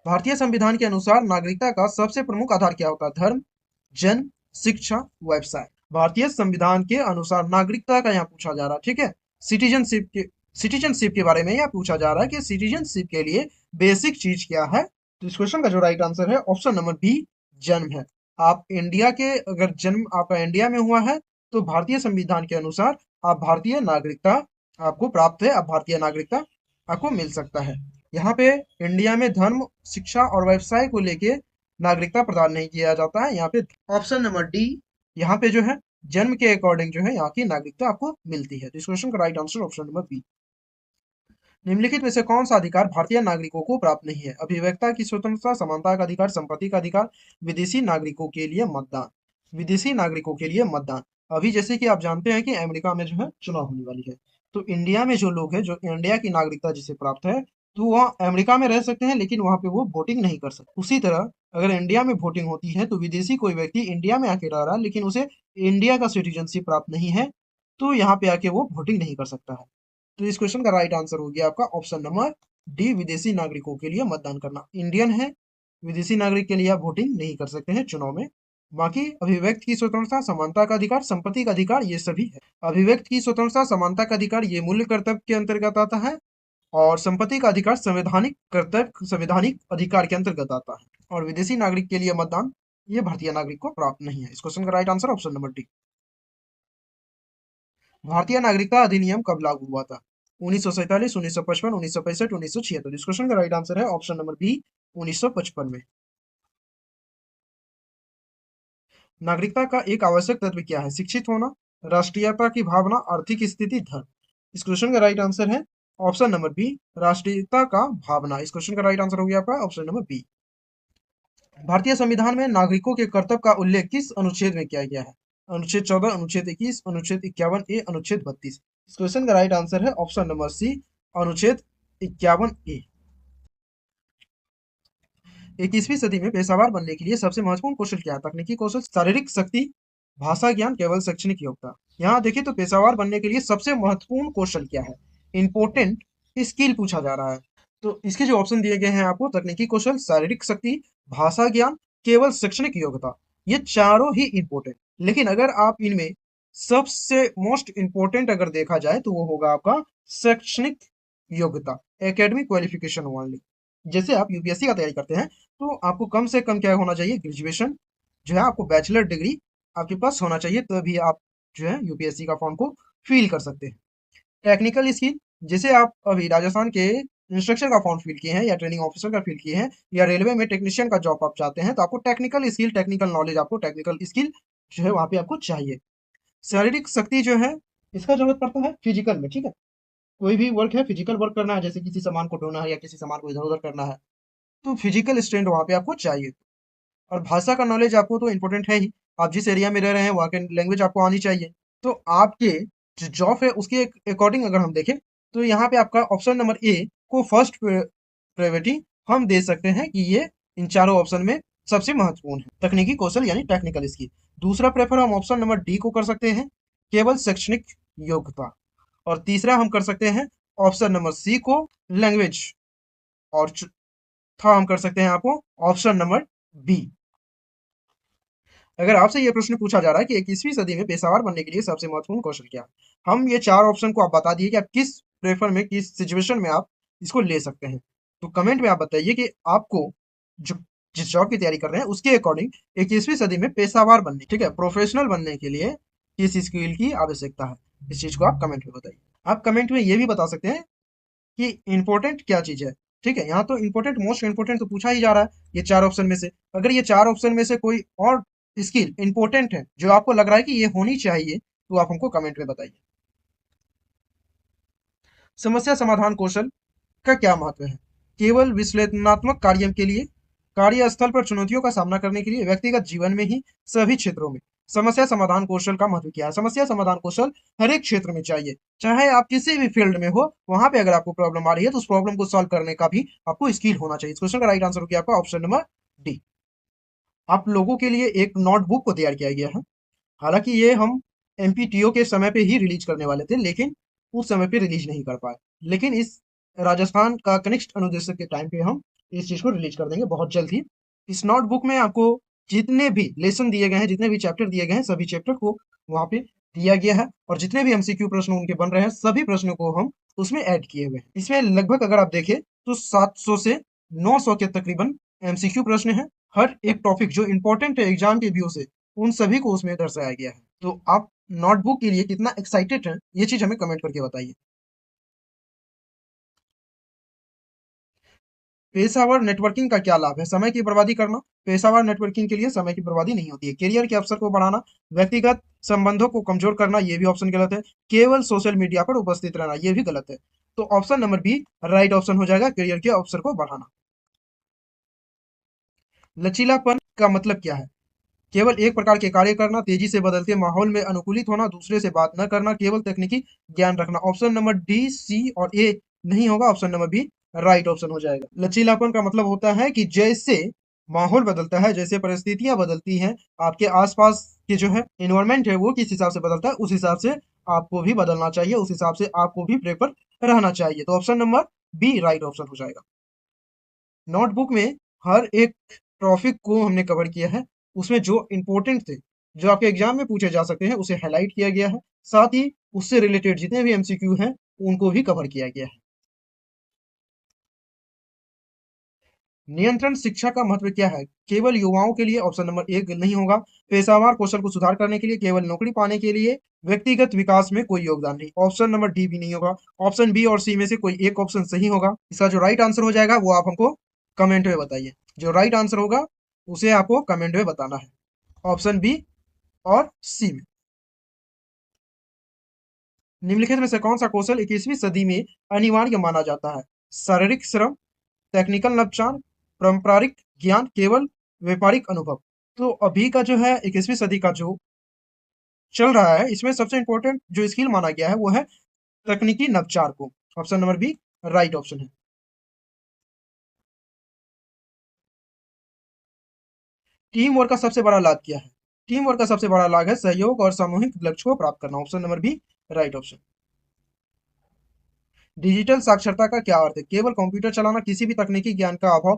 भारतीय संविधान के अनुसार नागरिकता का सबसे प्रमुख आधार क्या होता है? धर्म, जन्म, शिक्षा, व्यवसाय। भारतीय संविधान के अनुसार नागरिकता का यहाँ पूछा जा रहा है, ठीक है। सिटीजनशिप के बारे में यहाँ पूछा जा रहा है कि सिटीजनशिप के लिए बेसिक चीज क्या है। तो इस क्वेश्चन का जो राइट आंसर है ऑप्शन नंबर बी, जन्म है। आप इंडिया के, अगर जन्म आपका इंडिया में हुआ है तो भारतीय संविधान के अनुसार आप भारतीय नागरिकता आपको प्राप्त है, आप भारतीय नागरिकता आपको मिल सकता है। यहाँ पे इंडिया में धर्म, शिक्षा और व्यवसाय को लेके नागरिकता प्रदान नहीं किया जाता है। यहाँ पे ऑप्शन नंबर डी, यहाँ पे जो है जन्म के अकॉर्डिंग जो है यहाँ की नागरिकता आपको मिलती है। तो इस क्वेश्चन का right answer option number B. निम्नलिखित में से कौन सा अधिकार भारतीय नागरिकों को प्राप्त नहीं है? अभिव्यक्ता की स्वतंत्रता, समानता का अधिकार, संपत्ति का अधिकार, विदेशी नागरिकों के लिए मतदान। विदेशी नागरिकों के लिए मतदान। अभी जैसे कि आप जानते हैं कि अमेरिका में जो है चुनाव होने वाली है, तो इंडिया में जो लोग हैं जो इंडिया की नागरिकता जिसे प्राप्त है तो वह अमेरिका में रह सकते हैं लेकिन वहां पे वो वोटिंग नहीं कर सकते। उसी तरह अगर इंडिया में वोटिंग होती है तो विदेशी कोई व्यक्ति इंडिया में आके रह रहा है लेकिन उसे इंडिया का सिटीजनशिप प्राप्त नहीं है, तो यहाँ पे आके वो वोटिंग नहीं कर सकता है। तो इस क्वेश्चन का राइट आंसर हो गया आपका ऑप्शन नंबर डी, विदेशी नागरिकों के लिए मतदान करना। इंडियन है, विदेशी नागरिक के लिए आप वोटिंग नहीं कर सकते हैं चुनाव में। बाकी अभिव्यक्ति की स्वतंत्रता, समानता का अधिकार, संपत्ति का अधिकार, ये सभी है। अभिव्यक्ति की स्वतंत्रता, समानता का अधिकार ये मूल्य कर्तव्य के अंतर्गत आता है, और संपत्ति का अधिकार संवैधानिक कर्तव्य, संवैधानिक अधिकार के अंतर्गत आता है। और विदेशी नागरिक के लिए मतदान ये भारतीय नागरिक को प्राप्त नहीं है। इस क्वेश्चन का right answer option number D. भारतीय नागरिकता अधिनियम कब लागू हुआ था? 1947, 1955, 1965, 1976। इस क्वेश्चन का राइट आंसर है ऑप्शन नंबर बी, 1955 में। नागरिकता का एक आवश्यक तत्व क्या है? शिक्षित होना, राष्ट्रीयता की भावना, आर्थिक स्थिति, धर्म। इस क्वेश्चन का राइट आंसर है ऑप्शन नंबर बी, राष्ट्रीयता का भावना। इस क्वेश्चन का राइट आंसर हो गया आपका ऑप्शन नंबर बी। भारतीय संविधान में नागरिकों के कर्तव्य का उल्लेख किस अनुच्छेद में किया गया है? अनुच्छेद 14, अनुच्छेद 21, अनुच्छेद 51 ए, अनुच्छेद 32। इस क्वेश्चन का राइट आंसर है ऑप्शन नंबर सी, अनुच्छेद 51 ए। 21वीं सदी में पेशेवर बनने के लिए सबसे महत्वपूर्ण कौशल क्या है? तकनीकी कौशल, शारीरिक शक्ति, भाषा ज्ञान, केवल शैक्षणिक योग्यता। यहाँ देखिए तो पेशेवर बनने के लिए सबसे महत्वपूर्ण कौशल क्या है? इंपोर्टेंट स्किल पूछा जा रहा है। तो इसके जो ऑप्शन दिए गए हैं आपको, तकनीकी कौशल, शारीरिक शक्ति, भाषा ज्ञान, केवल शैक्षणिक योग्यता, ये चारों ही इंपोर्टेंट। लेकिन अगर आप इनमें सबसे मोस्ट इंपोर्टेंट अगर देखा जाए तो वो होगा आपका शैक्षणिक योग्यता, एकेडमिक क्वालिफिकेशन ओनली। जैसे आप यूपीएससी का तैयारी करते हैं तो आपको कम से कम क्या होना चाहिए? ग्रेजुएशन जो है, आपको बैचलर डिग्री आपके पास होना चाहिए, तभी आप जो है यूपीएससी का फॉर्म को फिल कर सकते हैं। टेक्निकल स्किल, जैसे आप अभी राजस्थान के इंस्ट्रक्टर का फॉर्म फिल किए हैं या ट्रेनिंग ऑफिसर का फिल किए हैं या रेलवे में टेक्नीशियन का जॉब आप चाहते हैं, तो आपको टेक्निकल स्किल, टेक्निकल नॉलेज, आपको टेक्निकल स्किल जो है वहाँ पे आपको चाहिए। शारीरिक शक्ति जो है इसका जरूरत पड़ता है फिजिकल में, ठीक है। कोई भी वर्क है, फिजिकल वर्क करना है, जैसे किसी सामान को ढोना है या किसी सामान को इधर उधर करना है, तो फिजिकल स्ट्रेंथ वहाँ पे आपको चाहिए। और भाषा का नॉलेज आपको तो इम्पोर्टेंट है ही, आप जिस एरिया में रह रहे हैं वहाँ के लैंग्वेज आपको आनी चाहिए। तो आपके जो जॉब है उसके अकॉर्डिंग अगर हम देखें तो यहाँ पे आपका ऑप्शन नंबर ए को फर्स्ट प्रायोरिटी हम दे सकते हैं कि ये इन चारों ऑप्शन में सबसे महत्वपूर्ण है, तकनीकी कौशल यानी टेक्निकल स्किल। दूसरा प्रेफर हम ऑप्शन नंबर डी को कर सकते हैं, केवल शैक्षणिक योग्यता। और तीसरा हम कर सकते हैं ऑप्शन नंबर सी को, लैंग्वेज। और चौथा हम कर सकते हैं आपको ऑप्शन नंबर बी। अगर आपसे ये प्रश्न पूछा जा रहा है कि 21वीं सदी में पेशेवर बनने के लिए सबसे महत्वपूर्ण कौशल क्या है, हम ये चार ऑप्शन को आप बता दिए कि आप किस प्रेफर में, किस सिचुएशन में आप इसको ले सकते हैं। तो कमेंट में आप बताइए कि आपको जो जिस जॉब की तैयारी कर रहे हैं उसके अकॉर्डिंग 21वीं सदी में पेशेवर बनने, ठीक है, प्रोफेशनल बनने के लिए किस स्किल की आवश्यकता है, इस चीज को आप कमेंट में बताइए। आप कमेंट में ये भी बता सकते हैं कि इंपॉर्टेंट क्या चीज है, ठीक है। यहाँ तो इंपॉर्टेंट, मोस्ट इंपॉर्टेंट तो पूछा ही जा रहा है ये चार ऑप्शन में से। अगर ये चार ऑप्शन में से कोई और स्किल इंपॉर्टेंट है जो आपको लग रहा है कि ये होनी चाहिए, तो आप हमको कमेंट में बताइए। समस्या समाधान कौशल का क्या महत्व है? केवल विश्लेषणात्मक कार्य के लिए, कार्यस्थल पर चुनौतियों का सामना करने के लिए, व्यक्तिगत जीवन में ही, सभी क्षेत्रों में। समस्या समाधान कौशल का महत्व क्या है? समस्या समाधान कौशल हर एक क्षेत्र में चाहिए, चाहे आप किसी भी फील्ड में हो, वहां पे अगर आपको प्रॉब्लम आ रही है तो उस प्रॉब्लम को सॉल्व करने का भी आपको स्किल होना चाहिए। इस क्वेश्चन का राइट आंसर हो गया आपका ऑप्शन नंबर डी। आप लोगों के लिए एक नोटबुक को तैयार किया गया है। हालांकि ये हम एमपीटीओ के समय पे ही रिलीज करने वाले थे, लेकिन उस समय पे रिलीज नहीं कर पाए। लेकिन इस राजस्थान का कनिष्ठ अनुदेशक के टाइम पे हम इस चीज को रिलीज कर देंगे बहुत जल्द ही। इस नोटबुक में आपको जितने भी लेसन दिए गए हैं, जितने भी चैप्टर दिए गए हैं, सभी चैप्टर को वहाँ पे दिया गया है, और जितने भी एमसीक्यू प्रश्न उनके बन रहे हैं सभी प्रश्नों को हम उसमें ऐड किए हुए हैं। इसमें लगभग अगर आप देखें तो 700 से 900 के तकरीबन एमसीक्यू प्रश्न है। हर एक टॉपिक जो इंपॉर्टेंट है एग्जाम के व्यू से, उन सभी को उसमें दर्शाया गया है। तो आप नोटबुक के लिए कितना एक्साइटेड हैं, ये चीज हमें कमेंट करके बताइए। पेशेवर नेटवर्किंग का क्या लाभ है? समय की बर्बादी करना। पेशेवर नेटवर्किंग के लिए समय की बर्बादी नहीं होती है। करियर के अवसर को बढ़ाना, व्यक्तिगत संबंधों को कमजोर करना, ये भी ऑप्शन गलत है। केवल सोशल मीडिया पर उपस्थित रहना, ये भी गलत है। तो option number B right option हो जाएगा, करियर के अवसर को बढ़ाना। लचीलापन का मतलब क्या है? केवल एक प्रकार के कार्य करना, तेजी से बदलते माहौल में अनुकूलित होना, दूसरे से बात न करना, केवल तकनीकी ज्ञान रखना। ऑप्शन नंबर डी, सी और ए नहीं होगा, option number B right option हो जाएगा। लचीलापन का मतलब होता है कि जैसे माहौल बदलता है, जैसे परिस्थितियां बदलती हैं, आपके आसपास के जो है एनवायरनमेंट है वो किस हिसाब से बदलता है, उस हिसाब से आपको भी बदलना चाहिए, उस हिसाब से आपको भी प्रेपर रहना चाहिए। तो option number B right option हो जाएगा। नोटबुक में हर एक टॉपिक को हमने कवर किया है, उसमें जो इंपॉर्टेंट थे, जो आपके एग्जाम में पूछे जा सकते हैं, उसे हाईलाइट किया गया है। साथ ही उससे रिलेटेड जितने भी एमसीक्यू हैं उनको भी कवर किया गया है। नियंत्रण शिक्षा का महत्व क्या है? केवल युवाओं के लिए ऑप्शन नंबर एक नहीं होगा। पेशावर कौशल को सुधार करने के लिए, केवल नौकरी पाने के लिए, व्यक्तिगत विकास में कोई योगदान नहीं। ऑप्शन नंबर डी भी नहीं होगा। ऑप्शन बी और सी में से कोई एक ऑप्शन सही होगा। इसका जो राइट आंसर हो जाएगा वो आप हमको कमेंट में बताइए। जो राइट आंसर होगा उसे आपको कमेंट में बताना है, ऑप्शन बी और सी में। निम्नलिखित में से कौन सा कौशल 21वीं सदी में अनिवार्य माना जाता है? शारीरिक श्रम, टेक्निकल नवाचार, पारंपरिक ज्ञान, केवल व्यापारिक अनुभव। तो अभी का जो है 21वीं सदी का जो चल रहा है, इसमें सबसे इंपॉर्टेंट जो स्किल माना गया है वो है तकनीकी नवाचार को। Option number B right option है। टीम वर्क का सबसे बड़ा लाभ क्या है? टीम वर्क का सबसे बड़ा लाभ है सहयोग और सामूहिक लक्ष्य को प्राप्त करना। Option number B right option. Digital साक्षरता का क्या अर्थ है? केवल कंप्यूटर चलाना, किसी भी तकनीकी ज्ञान का अभाव,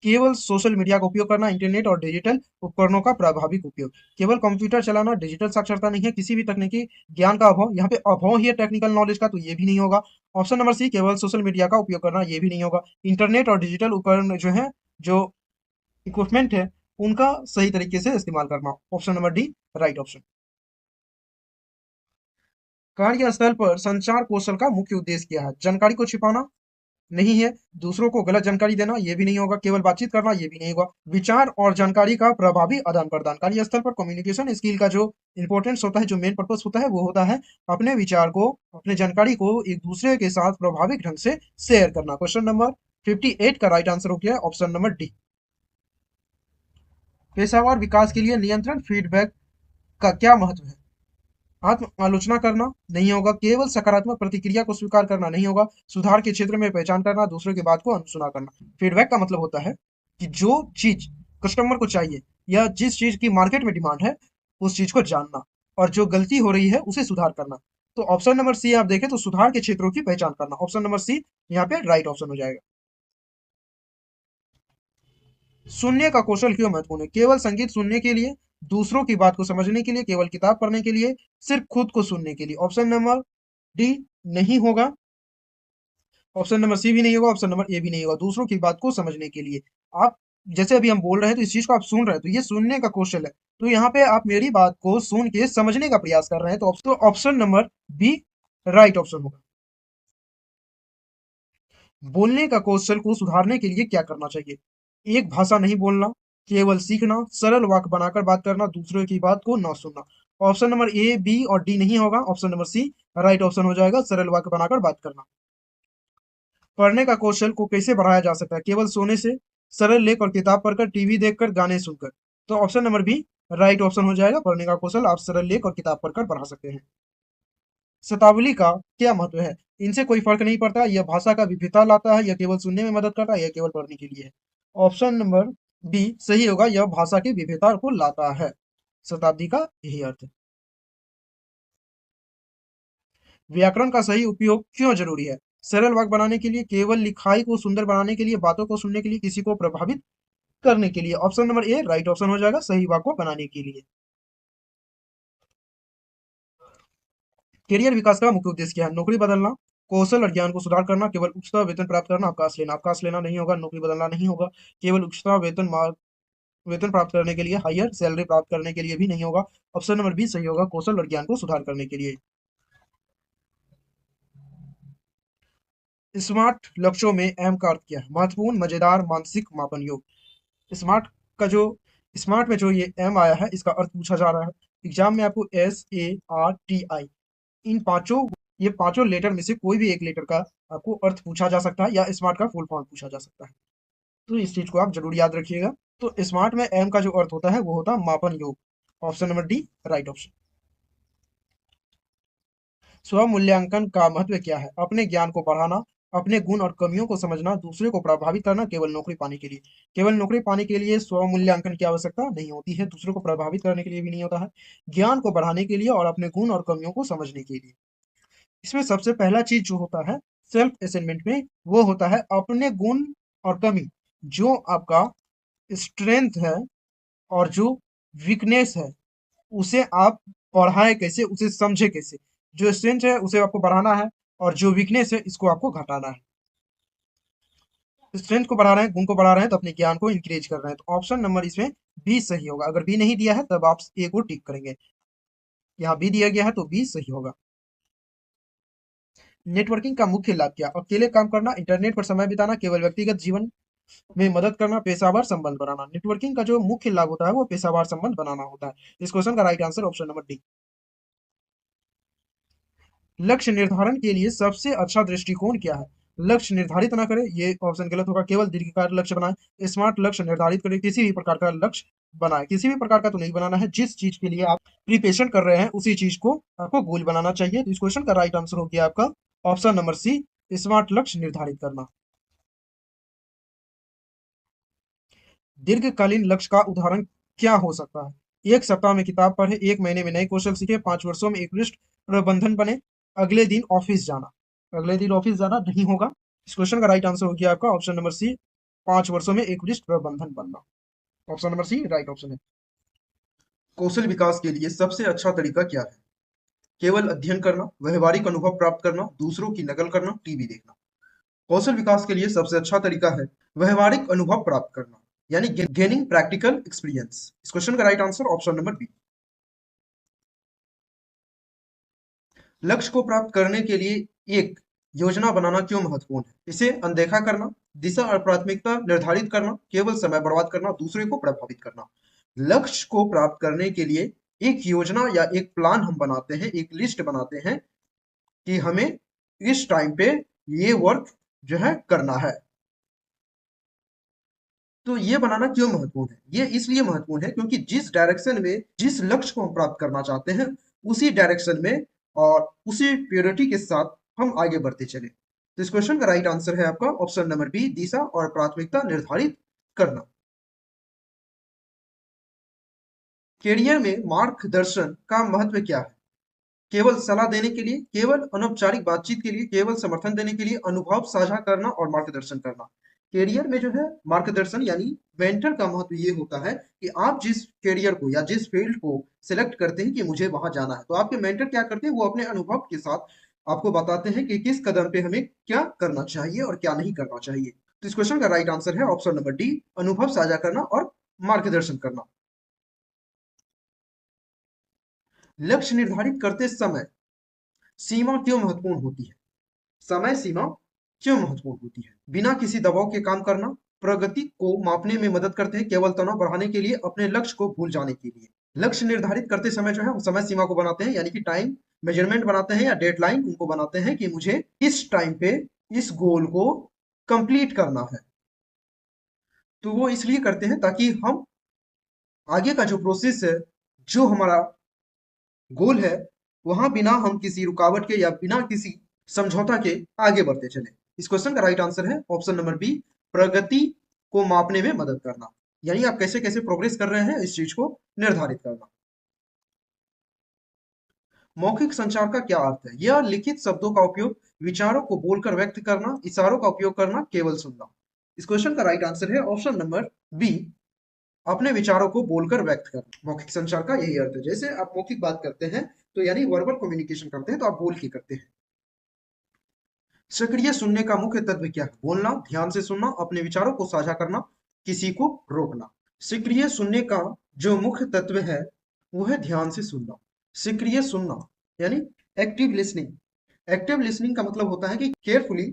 केवल सोशल मीडिया का उपयोग करना, इंटरनेट और डिजिटल उपकरणों का प्रभावी उपयोग। केवल कंप्यूटर चलाना डिजिटल साक्षरता नहीं है, किसी भी तकनीकी ज्ञान का अभाव, यहाँ पे अभाव ही है टेक्निकल नॉलेज का, तो ये भी नहीं होगा। ऑप्शन नंबर सी केवल सोशल मीडिया का उपयोग करना, ये भी नहीं होगा। इंटरनेट और डिजिटल उपकरण जो है, जो इक्विपमेंट है, उनका सही तरीके से इस्तेमाल करना। Option number D right option. कार्यस्थल पर संचार कौशल का मुख्य उद्देश्य क्या है? जानकारी को छिपाना नहीं है, दूसरों को गलत जानकारी देना ये भी नहीं होगा, केवल बातचीत करना ये भी नहीं होगा, विचार और जानकारी का प्रभावी आदान प्रदान। कार्यस्थल पर कम्युनिकेशन स्किल का जो इंपॉर्टेंस होता है, जो मेन पर्पस होता है, वो होता है अपने विचार को, अपने जानकारी को एक दूसरे के साथ प्रभावित ढंग से शेयर करना। क्वेश्चन नंबर 58 का राइट आंसर हो गया ऑप्शन नंबर डी। पेशावर विकास के लिए नियंत्रण फीडबैक का क्या महत्व है? आत्म आलोचना करना नहीं होगा, केवल सकारात्मक प्रतिक्रिया को स्वीकार करना नहीं होगा, सुधार के क्षेत्र में पहचान करना, दूसरों की बात को अनसुना करना। फीडबैक का मतलब होता है कि जो चीज कस्टमर को चाहिए या जिस चीज की मार्केट में डिमांड है, उस चीज को जानना और जो गलती हो रही है उसे सुधार करना। तो ऑप्शन नंबर सी आप देखें तो सुधार के क्षेत्रों की पहचान करना, ऑप्शन नंबर सी यहाँ पे राइट ऑप्शन हो जाएगा। सुनने का कौशल क्यों महत्वपूर्ण है? केवल संगीत सुनने के लिए, दूसरों की बात को समझने के लिए, केवल किताब पढ़ने के लिए, सिर्फ खुद को सुनने के लिए। ऑप्शन नंबर डी नहीं होगा, ऑप्शन नंबर सी भी नहीं होगा, ऑप्शन नंबर ए भी नहीं होगा। दूसरों की बात को समझने के लिए, आप जैसे अभी हम बोल रहे हैं तो इस चीज को आप सुन रहे हैं, तो ये सुनने का कौशल है। तो यहाँ पे आप मेरी बात को सुन के समझने का प्रयास कर रहे हैं, तो option number B right option होगा। बोलने का कौशल को सुधारने के लिए क्या करना चाहिए? एक भाषा नहीं बोलना, केवल सीखना, सरल वाक्य बनाकर बात करना, दूसरों की बात को ना सुनना। ऑप्शन नंबर ए बी और डी नहीं होगा, option number C right option हो जाएगा, सरल वाक्य बनाकर बात करना। पढ़ने का कौशल को कैसे बढ़ाया जा सकता है? केवल सोने से, सरल लेख और किताब पढ़कर, टीवी देखकर, गाने सुनकर। तो option number B right option हो जाएगा, पढ़ने का कौशल आप सरल लेख और किताब पढ़कर बढ़ा सकते हैं। शब्दावली का क्या महत्व है? इनसे कोई फर्क नहीं पड़ता, यह भाषा का विविधता लाता है, यह केवल सुनने में मदद करता है, यह केवल पढ़ने के लिए है। ऑप्शन नंबर बी सही होगा, यह भाषा की विविधता को लाता है। शताब्दी का यही अर्थ है। व्याकरण का सही उपयोग क्यों जरूरी है? सरल वाक्य बनाने के लिए, केवल लिखाई को सुंदर बनाने के लिए, बातों को सुनने के लिए, किसी को प्रभावित करने के लिए। ऑप्शन नंबर ए राइट ऑप्शन हो जाएगा, सही वाक्य को बनाने के लिए। करियर विकास का मुख्य उद्देश्य क्या है? नौकरी बदलना, कौशल और ज्ञान को सुधार करना, केवल उच्चतम वेतन प्राप्त करना, अवकाश लेना। अवकाश लेना नहीं होगा, नौकरी बदलना नहीं होगा, केवल उच्चतम वेतन प्राप्त करने के लिए, हायर सैलरी प्राप्त करने के लिए भी नहीं होगा। ऑप्शन नंबर बी सही होगा, कौशल और ज्ञान को सुधार करने के लिए। स्मार्ट लक्ष्यों में अहम का अर्थ क्या है? महत्वपूर्ण, मजेदार, मानसिक, मापन योग्य। स्मार्ट का जो स्मार्ट में जो ये एम आया है, इसका अर्थ पूछा जा रहा है एग्जाम में आपको। SARTI, इन पांचों ये पांचों लेटर में से कोई भी एक लेटर का आपको अर्थ पूछा जा सकता है, या स्मार्ट का फुल फॉर्म पूछा जा सकता है। तो इस चीज को आप जरूर याद रखिएगा। तो स्मार्ट में एम का जो अर्थ होता है वो होता है मापन योग। Option number D right option. स्व मूल्यांकन का महत्व क्या है? अपने ज्ञान को बढ़ाना, अपने गुण और कमियों को समझना, दूसरे को प्रभावित करना केवल नौकरी पाने के लिए। केवल नौकरी पाने के लिए स्व मूल्यांकन की आवश्यकता नहीं होती है, दूसरों को प्रभावित करने के लिए भी नहीं होता है, ज्ञान को बढ़ाने के लिए और अपने गुण और कमियों को समझने के लिए। इसमें सबसे पहला चीज जो होता है सेल्फ असेसमेंट में, वो होता है अपने गुण और कमी, जो आपका स्ट्रेंथ है और जो वीकनेस है, उसे आप बढ़ाएं कैसे, उसे समझे कैसे। जो स्ट्रेंथ है उसे आपको बढ़ाना है और जो वीकनेस है इसको आपको घटाना है। स्ट्रेंथ को बढ़ा रहे हैं, गुण को बढ़ा रहे हैं, तो अपने ज्ञान को इंक्रीज कर रहे हैं। तो ऑप्शन नंबर इसमें बी सही होगा। अगर बी नहीं दिया है तब आप ए को टिक करेंगे। यहाँ बी दिया गया है तो बी सही होगा। नेटवर्किंग का मुख्य लाभ क्या? अकेले काम करना, इंटरनेट पर समय बिताना, केवल व्यक्तिगत जीवन में मदद करना, पेशेवर संबंध बनाना। नेटवर्किंग का जो मुख्य लाभ होता है वो पेशेवर संबंध बनाना होता है। इस क्वेश्चन का right answer option number D. लक्ष्य निर्धारण के लिए सबसे अच्छा दृष्टिकोण क्या है? लक्ष्य निर्धारित ना करें, ये ऑप्शन गलत होगा। केवल दीर्घकालिक लक्ष्य बनाएं। स्मार्ट लक्ष्य निर्धारित करें। किसी भी प्रकार का लक्ष्य बनाएं। किसी भी प्रकार का तो नहीं बनाना है, जिस चीज के लिए आप प्रिपरेशन कर रहे हैं उसी चीज को आपको गोल बनाना चाहिए। तो इस क्वेश्चन का राइट आंसर हो गया आपका ऑप्शन नंबर सी, स्मार्ट लक्ष्य निर्धारित करना। दीर्घकालीन लक्ष्य का उदाहरण क्या हो सकता है? एक सप्ताह में किताब पढ़े, एक महीने में नए कौशल सीखे, 5 वर्षों में एक वरिष्ठ प्रबंधन बने, अगले दिन ऑफिस जाना। अगले दिन ऑफिस जाना नहीं होगा। इस क्वेश्चन का राइट आंसर हो गया आपका ऑप्शन नंबर सी, 5 वर्षों में एक वरिष्ठ प्रबंधन बनना। Option number C right option है। कौशल विकास के लिए सबसे अच्छा तरीका क्या है? केवल अध्ययन करना, व्यवहारिक अनुभव प्राप्त करना, दूसरों की नकल करना, टीवी देखना। कौशल विकास के लिए सबसे अच्छा तरीका है व्यवहारिक अनुभव प्राप्त करना, यानी गेनिंग प्रैक्टिकल एक्सपीरियंस। इस क्वेश्चन का right answer option number B. लक्ष्य को प्राप्त करने के लिए एक योजना बनाना क्यों महत्वपूर्ण है? इसे अनदेखा करना, दिशा और प्राथमिकता निर्धारित करना, केवल समय बर्बाद करना, दूसरे को प्रभावित करना। लक्ष्य को प्राप्त करने के लिए एक योजना या एक प्लान हम बनाते हैं, एक लिस्ट बनाते हैं कि हमें इस टाइम पे ये वर्क जो है करना है। तो ये बनाना क्यों महत्वपूर्ण है? ये इसलिए महत्वपूर्ण है क्योंकि जिस डायरेक्शन में जिस लक्ष्य को हम प्राप्त करना चाहते हैं उसी डायरेक्शन में और उसी प्योरिटी के साथ हम आगे बढ़ते चले। तो इस क्वेश्चन का राइट आंसर है आपका ऑप्शन नंबर बी, दिशा और प्राथमिकता निर्धारित करना। करियर में मार्गदर्शन का महत्व क्या है? केवल सलाह देने के लिए, केवल अनौपचारिक बातचीत के लिए, केवल समर्थन देने के लिए, अनुभव साझा करना और मार्गदर्शन करना। करियर में जो है मार्गदर्शन यानी मेंटर का महत्व ये होता है कि आप जिस करियर को या जिस फील्ड को सिलेक्ट करते हैं कि मुझे वहां जाना है, तो आपके मेंटर क्या करते हैं, वो अपने अनुभव के साथ आपको बताते हैं कि किस कदम पे हमें क्या करना चाहिए और क्या नहीं करना चाहिए। तो इस क्वेश्चन का राइट आंसर है ऑप्शन नंबर डी, अनुभव साझा करना और मार्गदर्शन करना। लक्ष्य निर्धारित करते समय सीमा क्यों महत्वपूर्ण होती है? समय सीमा क्यों महत्वपूर्ण होती है? बिना किसी दबाव के काम करना, प्रगति को मापने में मदद करते हैं, केवल तनाव बढ़ाने के लिए, अपने लक्ष्य को भूल जाने के लिए। लक्ष्य निर्धारित करते समय जो है हम समय सीमा को बनाते हैं, यानी कि टाइम मेजरमेंट बनाते हैं या डेडलाइन उनको बनाते हैं कि मुझे इस टाइम पे इस गोल को कंप्लीट करना है। तो वो इसलिए करते हैं ताकि हम आगे का जो प्रोसेस है, जो हमारा गोल है, वहां बिना हम किसी रुकावट के या बिना किसी समझौता के आगे बढ़ते चले। इस क्वेश्चन का राइट आंसर है ऑप्शन नंबर बी, प्रगति को मापने में मदद करना, यानी आप कैसे कैसे प्रोग्रेस कर रहे हैं इस चीज को निर्धारित करना। मौखिक संचार का क्या अर्थ है? यह लिखित शब्दों का उपयोग, विचारों को बोलकर व्यक्त करना, इशारों का उपयोग करना, केवल सुनना। इस क्वेश्चन का राइट आंसर है ऑप्शन नंबर बी, अपने विचारों को बोलकर व्यक्त करना। मौखिक संचार का यही अर्थ है। जैसे आप मौखिक बात करते हैं तो यानी वर्बल कम्युनिकेशन करते हैं, तो आप बोल के करते हैं। सक्रिय सुनने का मुख्य तत्व क्या है? बोलना, ध्यान से सुनना, अपने विचारों को साझा करना, किसी को रोकना। सक्रिय सुनने का जो मुख्य तत्व है वो है ध्यान से सुनना। सक्रिय सुनना यानी एक्टिव लिसनिंग। एक्टिव लिसनिंग का मतलब होता है कि केयरफुली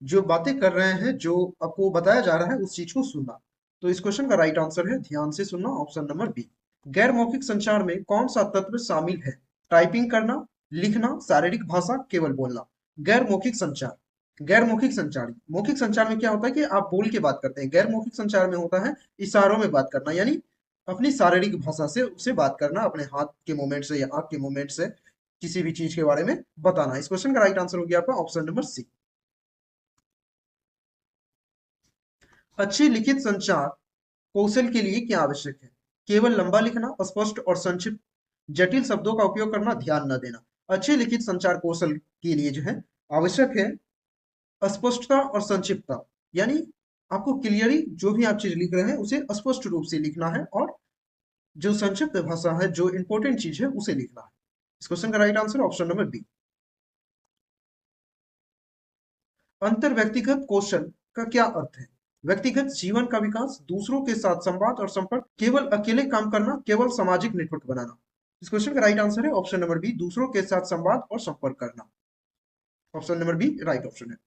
जो बातें कर रहे हैं, जो आपको बताया जा रहा है, उस चीज को सुनना। तो इस क्वेश्चन का राइट आंसर है ध्यान से सुनना, ऑप्शन नंबर बी। गैर मौखिक संचार में कौन सा तत्व शामिल है? टाइपिंग करना, लिखना, शारीरिक भाषा, केवल बोलना। गैर मौखिक संचार, गैर मौखिक संचार, मौखिक संचार में क्या होता है कि आप बोल के बात करते हैं। गैर मौखिक संचार में होता है इशारों में बात करना, यानी अपनी शारीरिक भाषा से उसे बात करना, अपने हाथ के मूवमेंट से या आंख के मूवमेंट से किसी भी चीज के बारे में बताना। इस क्वेश्चन का राइट आंसर हो गया आपका ऑप्शन नंबर सी। अच्छी लिखित संचार कौशल के लिए क्या आवश्यक है? केवल लंबा लिखना, स्पष्ट और संक्षिप्त, जटिल शब्दों का उपयोग करना, ध्यान न देना। अच्छे लिखित संचार कौशल के लिए जो है आवश्यक है स्पष्टता और संक्षिप्तता, यानी आपको क्लियरली जो भी आप चीज लिख रहे हैं उसे स्पष्ट रूप से लिखना है और जो संक्षिप्त भाषा है, जो इंपॉर्टेंट चीज है उसे लिखना है। इस क्वेश्चन का right answer option number B. अंतर व्यक्तिगत कौशल का क्या अर्थ है? व्यक्तिगत जीवन का विकास, दूसरों के साथ संवाद और संपर्क, केवल अकेले काम करना, केवल सामाजिक नेटवर्क बनाना। इस क्वेश्चन का राइट आंसर है ऑप्शन नंबर बी, दूसरों के साथ संवाद और संपर्क करना। Option number B right option है।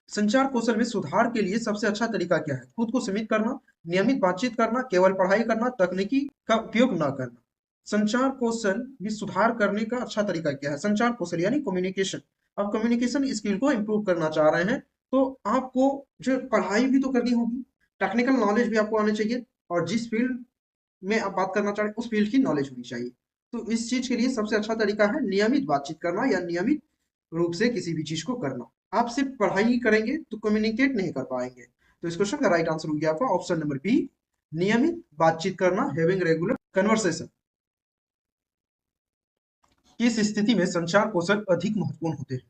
संचार कौशल में सुधार के लिए सबसे अच्छा तरीका क्या है? खुद को सीमित करना, नियमित बातचीत करना, केवल पढ़ाई करना, तकनीकी का उपयोग न करना। संचार कौशल में सुधार करने का अच्छा तरीका क्या है? संचार कौशल यानी कम्युनिकेशन। आप कम्युनिकेशन स्किल को इम्प्रूव करना चाह रहे हैं तो आपको जो पढ़ाई भी तो करनी होगी, टेक्निकल नॉलेज भी आपको आनी चाहिए और जिस फील्ड में आप बात करना चाह रहे हैं उस फील्ड की नॉलेज होनी चाहिए। तो इस चीज के लिए सबसे अच्छा तरीका है नियमित बातचीत करना या नियमित रूप से किसी भी चीज को करना। आप सिर्फ पढ़ाई ही करेंगे तो कम्युनिकेट नहीं कर पाएंगे। तो इस क्वेश्चन का राइट आंसर हो गया आपका ऑप्शन नंबर बी, नियमित बातचीत करना, हैविंग रेगुलर कन्वर्सेशन। किस स्थिति में संचार कौशल अधिक महत्वपूर्ण होते हैं?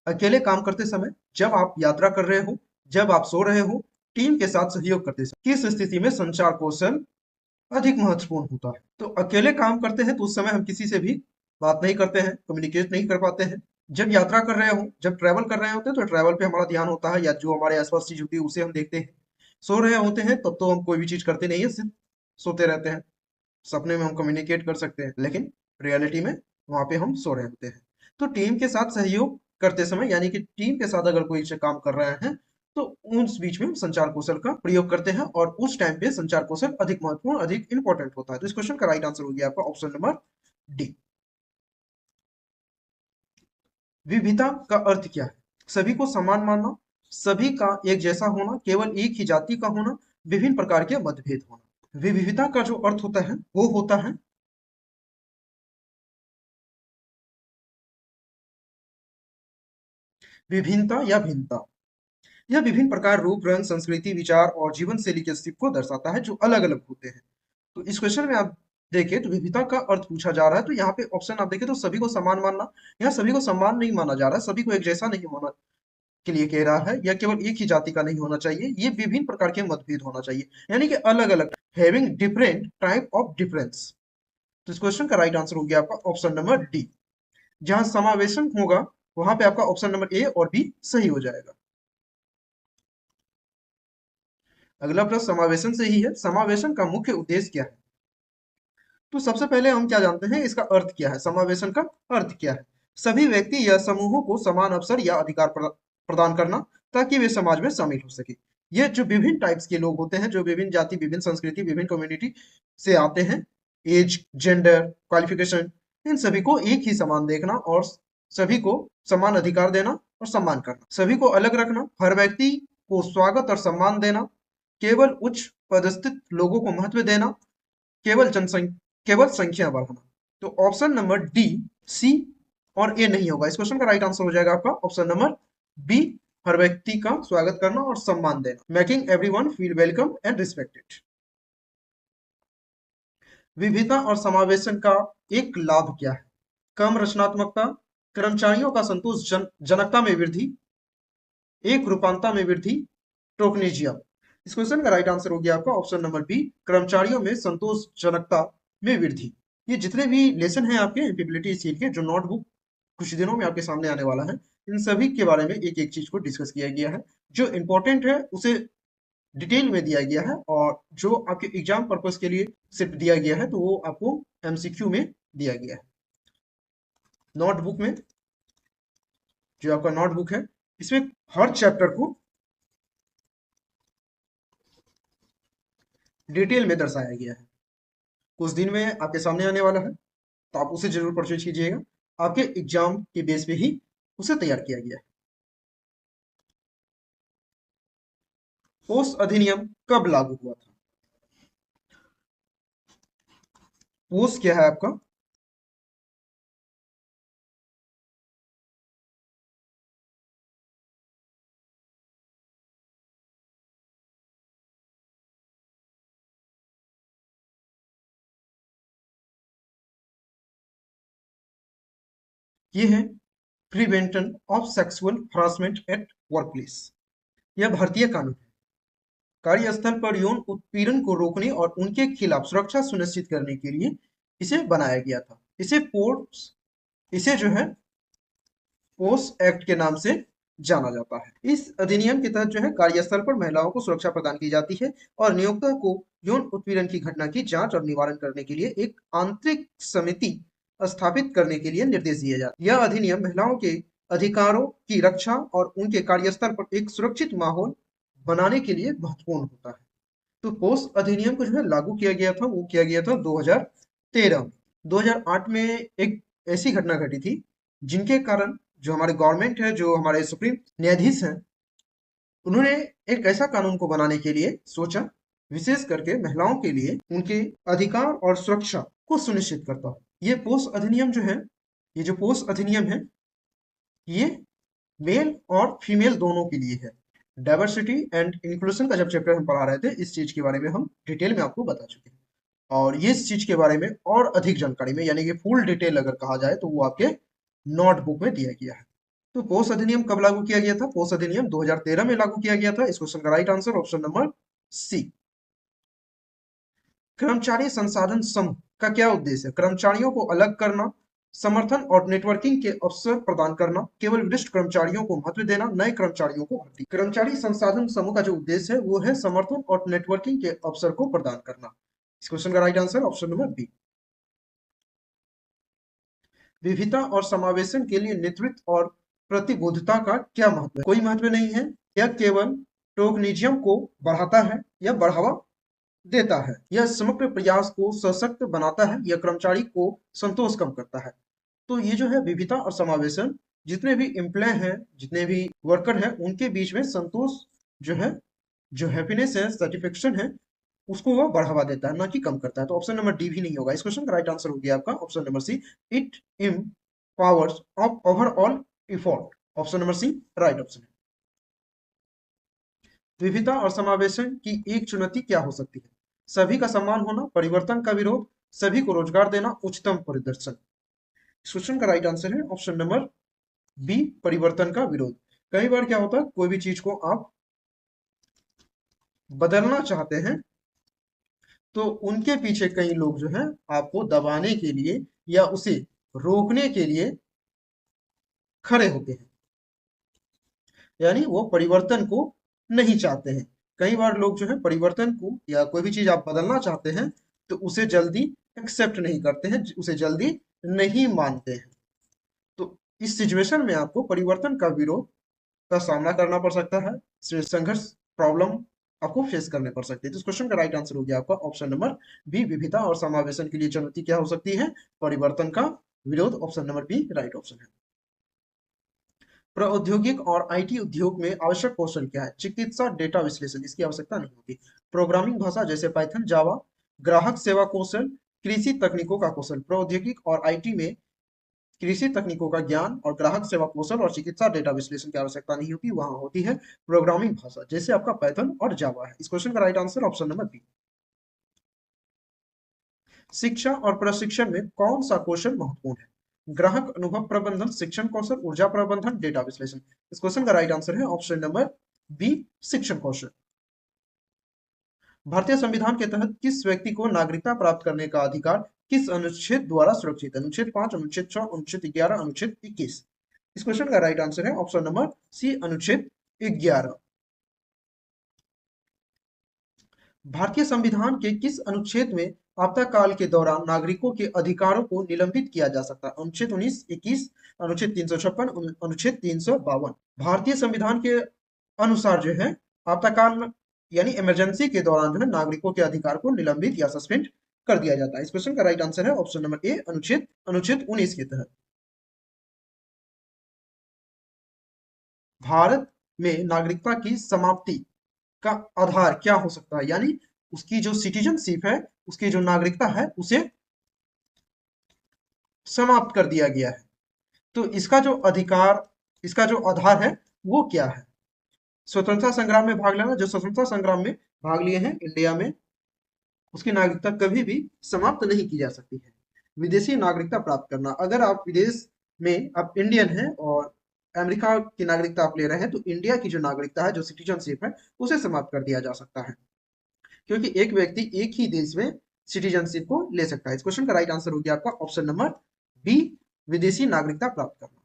अकेले काम करते समय, जब आप यात्रा कर रहे हो, जब आप सो रहे हो, टीम के साथ सहयोग करते समय। किस स्थिति में संचार कौशल अधिक महत्वपूर्ण होता है? तो अकेले काम करते हैं तो उस समय हम किसी से भी बात नहीं करते हैं, कम्युनिकेट नहीं कर पाते हैं। जब यात्रा कर रहे हो, जब ट्रैवल कर रहे होते हैं तो ट्रैवल पे हमारा ध्यान होता है या जो हमारे आसपास चीज होती है उसे हम देखते हैं। सो रहे होते हैं तब तो हम कोई भी चीज करते नहीं है, सिर्फ सोते रहते हैं। सपने में हम कम्युनिकेट कर सकते हैं लेकिन रियलिटी में वहां पे हम सो रहे होते हैं। तो टीम के साथ सहयोग करते समय, यानी कि टीम के साथ अगर कोई से काम कर रहे हैं तो उस बीच में हम संचार कौशल का प्रयोग करते हैं और उस टाइम पे संचार कौशल अधिक महत्वपूर्ण, अधिक इंपॉर्टेंट होता है। तो इस क्वेश्चन का राइट आंसर हो गया आपका ऑप्शन नंबर डी। विविधता का अर्थ क्या है? सभी को समान मानना, सभी का एक जैसा होना, केवल एक ही जाति का होना, विभिन्न प्रकार के मतभेद होना। विविधता का जो अर्थ होता है वो होता है विभिन्नता या भिन्नता। यह विभिन्न प्रकार, रूप, रंग, संस्कृति, विचार और जीवन शैली के अस्तित्व को दर्शाता है जो अलग अलग होते हैं। तो इस क्वेश्चन में आप देखें तो विविधता का अर्थ पूछा जा रहा है, तो यहाँ पे ऑप्शन आप देखें तो सभी को समान मानना। यहाँ सभी को समान नहीं माना जा रहा है, सभी को एक जैसा नहीं होना के लिए कह रहा है, या केवल एक ही जाति का नहीं होना चाहिए, ये विभिन्न प्रकार के मतभेद होना चाहिए, यानी कि अलग अलग, having different type of difference. तो इस क्वेश्चन का राइट आंसर हो गया आपका ऑप्शन नंबर डी। जहां समावेशन होगा वहां पे आपका ऑप्शन नंबर ए और बी सही हो जाएगा। अगला प्रश्न समावेशन से ही है। समावेशन का मुख्य उद्देश्य क्या है? तो सबसे पहले हम क्या जानते हैं इसका अर्थ क्या है? समावेशन का अर्थ क्या है? सभी व्यक्ति या समूहों को समान अवसर या अधिकार प्रदान करना ताकि वे समाज में शामिल हो सके। ये जो विभिन्न टाइप्स के लोग होते हैं, जो विभिन्न जाति, विभिन्न संस्कृति, विभिन्न कम्युनिटी से आते हैं, एज, जेंडर, क्वालिफिकेशन, इन सभी को एक ही समान देखना और सभी को समान अधिकार देना और सम्मान करना, सभी को अलग रखना, हर व्यक्ति को स्वागत और सम्मान देना, केवल उच्च पदस्थित लोगों को महत्व देना, केवल संख्या बढ़ाना। तो ऑप्शन नंबर डी, सी और ए नहीं होगा। इस क्वेश्चन का राइट आंसर हो जाएगा आपका ऑप्शन नंबर बी, हर व्यक्ति का स्वागत करना और सम्मान देना, making everyone feel welcome and respected. विविधता और समावेशन का एक लाभ क्या है? कम रचनात्मकता, कर्मचारियों का संतोष जनकता में वृद्धि, एक रूपांता में वृद्धि, टोकनेजिया। इस क्वेश्चन का राइट आंसर हो गया आपका ऑप्शन नंबर बी, कर्मचारियों में संतोषजनकता में वृद्धि। ये जितने भी लेसन हैं आपके एम्पिबिलिटी स्किल के, जो नोटबुक कुछ दिनों में आपके सामने आने वाला है, इन सभी के बारे में एक एक चीज को डिस्कस किया गया है। जो इंपॉर्टेंट है उसे डिटेल में दिया गया है और जो आपके एग्जाम पर्पस के लिए सिर्फ दिया गया है तो वो आपको एमसीक्यू में दिया गया है। नोटबुक में, जो आपका नोटबुक है, इसमें हर चैप्टर को डिटेल में दर्शाया गया है। कुछ दिन में आपके सामने आने वाला है तो आप उसे जरूर परचेज कीजिएगा। आपके एग्जाम के बेस पे ही उसे तैयार किया गया है। पोस्ट अधिनियम कब लागू हुआ था? पोस्ट क्या है आपका? ये है prevention of sexual harassment eight workplace. यह भारतीय कानून है। कार्यस्थल पर यौन उत्पीड़न को रोकने और उनके खिलाफ सुरक्षा सुनिश्चित करने के लिए इसे बनाया गया था। इसे जो है पोस एक्ट के नाम से जाना जाता है। इस अधिनियम के तहत जो है कार्यस्थल पर महिलाओं को सुरक्षा प्रदान की जाती है और नियोक्ता को यौन उत्पीड़न की घटना की जांच और निवारण करने के लिए एक आंतरिक समिति स्थापित करने के लिए निर्देश दिए जाते हैं। यह अधिनियम महिलाओं के अधिकारों की रक्षा और उनके कार्यस्थल पर एक सुरक्षित माहौल बनाने के लिए महत्वपूर्ण होता है। तो पोस अधिनियम को जो है लागू किया गया था, वो किया गया था 2013 में। 2008 में एक ऐसी घटना घटी थी जिनके कारण जो हमारे गवर्नमेंट है, जो हमारे सुप्रीम न्यायाधीश हैं, उन्होंने एक ऐसा कानून को बनाने के लिए सोचा, विशेष करके महिलाओं के लिए उनके अधिकार और सुरक्षा को सुनिश्चित करता है। ये पोस अधिनियम जो है, ये जो पोस अधिनियम है, ये मेल और फीमेल दोनों के लिए है। डाइवर्सिटी एंड इंक्लूजन का जब चैप्टर हम पढ़ा रहे थे, इस चीज के बारे में हम डिटेल में आपको बता चुके हैं। और ये इस चीज के बारे में और अधिक जानकारी में, यानी कि फुल डिटेल अगर कहा जाए, तो वो आपके नोटबुक में दिया गया है। तो पोस अधिनियम कब लागू किया गया था? पोस अधिनियम 2013 में लागू किया गया था। इस क्वेश्चन का right answer option number C. कर्मचारी संसाधन समूह का क्या उद्देश्य है? कर्मचारियों को अलग करना, समर्थन और नेटवर्किंग के अवसर प्रदान करना, केवल वरिष्ठ कर्मचारियों को महत्व देना, नए कर्मचारियों को भर्ती। कर्मचारी संसाधन समूह का जो उद्देश्य है वो है समर्थन और नेटवर्किंग के अवसर को प्रदान करना। इस क्वेश्चन का right answer option number B. विविधता और समावेशन के लिए नेतृत्व और प्रतिबद्धता का क्या महत्व है? कोई महत्व नहीं है। यह केवल टोकनिज्म को बढ़ाता है या बढ़ावा देता है। यह समग्र प्रयास को सशक्त बनाता है। यह कर्मचारी को संतोष कम करता है। तो ये जो है विविधता और समावेशन, जितने भी एम्प्लॉय हैं, जितने भी वर्कर हैं, उनके बीच में संतोष जो है, जो हैप्पीनेस है, सेटिस्फेक्शन है, उसको वो बढ़ावा देता है, ना कि कम करता है। तो ऑप्शन नंबर डी भी नहीं होगा। इस क्वेश्चन का राइट आंसर हो गया आपका option number C. It empowers of overall effort. Option number C right option है। विविधता और समावेशन की एक चुनौती क्या हो सकती है? सभी का सम्मान होना, परिवर्तन का विरोध, सभी को रोजगार देना, उच्चतम प्रदर्शन। इस क्वेश्चन का राइट आंसर है ऑप्शन नंबर बी, परिवर्तन का विरोध। कई बार क्या होता है, कोई भी चीज को आप बदलना चाहते हैं, तो उनके पीछे कई लोग जो हैं आपको दबाने के लिए या उसे रोकने के लिए खड़े होते हैं, यानी वो परिवर्तन को नहीं चाहते हैं। कई बार लोग जो है परिवर्तन को, या कोई भी चीज आप बदलना चाहते हैं, तो उसे जल्दी एक्सेप्ट नहीं करते हैं, उसे जल्दी नहीं मानते हैं। तो इस सिचुएशन में आपको परिवर्तन का विरोध का सामना करना पड़ सकता है, संघर्ष, प्रॉब्लम आपको फेस करने पड़ सकते हैं। तो इस क्वेश्चन का राइट आंसर हो गया आपका ऑप्शन नंबर बी। विविधता और समावेशन के लिए चुनौती क्या हो सकती है? परिवर्तन का विरोध। Option number B right option है। प्रौद्योगिक और आईटी उद्योग में आवश्यक कौशल क्या है? चिकित्सा, डेटा विश्लेषण, इसकी आवश्यकता नहीं होती। प्रोग्रामिंग भाषा जैसे पाइथन, जावा, ग्राहक सेवा कौशल, कृषि तकनीकों का कौशल। प्रौद्योगिक और आईटी में कृषि तकनीकों का ज्ञान और ग्राहक सेवा कौशल और चिकित्सा डेटा विश्लेषण की आवश्यकता नहीं होती। वहां होती है प्रोग्रामिंग भाषा, जैसे आपका पाइथन और जावा है। इस क्वेश्चन का right answer option number B. शिक्षा और प्रशिक्षण में कौन सा कौशल महत्वपूर्ण है? ग्राहक अनुभव प्रबंधन, शिक्षण कौशल, ऊर्जा प्रबंधन, डेटा विश्लेषण। इस क्वेश्चन का राइट आंसर है ऑप्शन नंबर बी, शिक्षण कौशल। भारतीय संविधान के तहत किस व्यक्ति को नागरिकता प्राप्त करने का अधिकार किस अनुच्छेद द्वारा सुरक्षित है? अनुच्छेद 5, अनुच्छेद 6, अनुच्छेद 11, अनुच्छेद 21। इस क्वेश्चन का राइट आंसर है ऑप्शन नंबर सी, अनुच्छेद 11। भारतीय संविधान के किस अनुच्छेद में आपातकाल के दौरान नागरिकों के अधिकारों को निलंबित किया जा सकता है? अनुच्छेद 19, 21, अनुच्छेद 356, अनुच्छेद 352। भारतीय संविधान के अनुसार जो है आपातकाल यानी इमरजेंसी के दौरान जो है नागरिकों के अधिकार को निलंबित या सस्पेंड कर दिया जाता है। इस क्वेश्चन का राइट आंसर है ऑप्शन नंबर ए, अनुच्छेद 19 के तहत। भारत में नागरिकता की समाप्ति का आधार क्या हो सकता है? यानी उसकी जो सिटीजनशिप है, उसकी जो नागरिकता है, उसे समाप्त कर दिया गया है। तो इसका जो अधिकार, इसका जो आधार है वो क्या है? स्वतंत्रता संग्राम में भाग लेना। जो स्वतंत्रता संग्राम में भाग लिए हैं इंडिया में, उसकी नागरिकता कभी भी समाप्त नहीं की जा सकती है। विदेशी नागरिकता प्राप्त करना, अगर आप विदेश में आप इंडियन हैं और अमेरिका की नागरिकता आप ले रहे हैं, तो इंडिया की जो नागरिकता है, जो सिटीजनशिप है, उसे समाप्त कर दिया जा सकता है, क्योंकि एक व्यक्ति एक ही देश में सिटीजनशिप को ले सकता है। इस क्वेश्चन का राइट आंसर हो गया आपका ऑप्शन नंबर बी, विदेशी नागरिकता प्राप्त करना।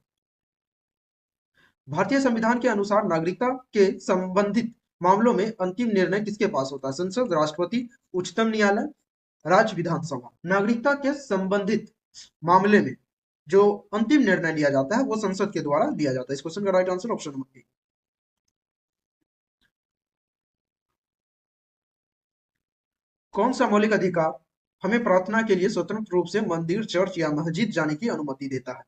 भारतीय संविधान के अनुसार नागरिकता के संबंधित मामलों में अंतिम निर्णय किसके पास होता है? संसद, राष्ट्रपति, उच्चतम न्यायालय, राज्य विधानसभा। नागरिकता के संबंधित मामले में जो अंतिम निर्णय लिया जाता है वो संसद के द्वारा लिया जाता है। इस क्वेश्चन का राइट आंसर ऑप्शन नंबर ए। कौन सा मौलिक अधिकार हमें प्रार्थना के लिए स्वतंत्र रूप से मंदिर, चर्च या मस्जिद जाने की अनुमति देता है?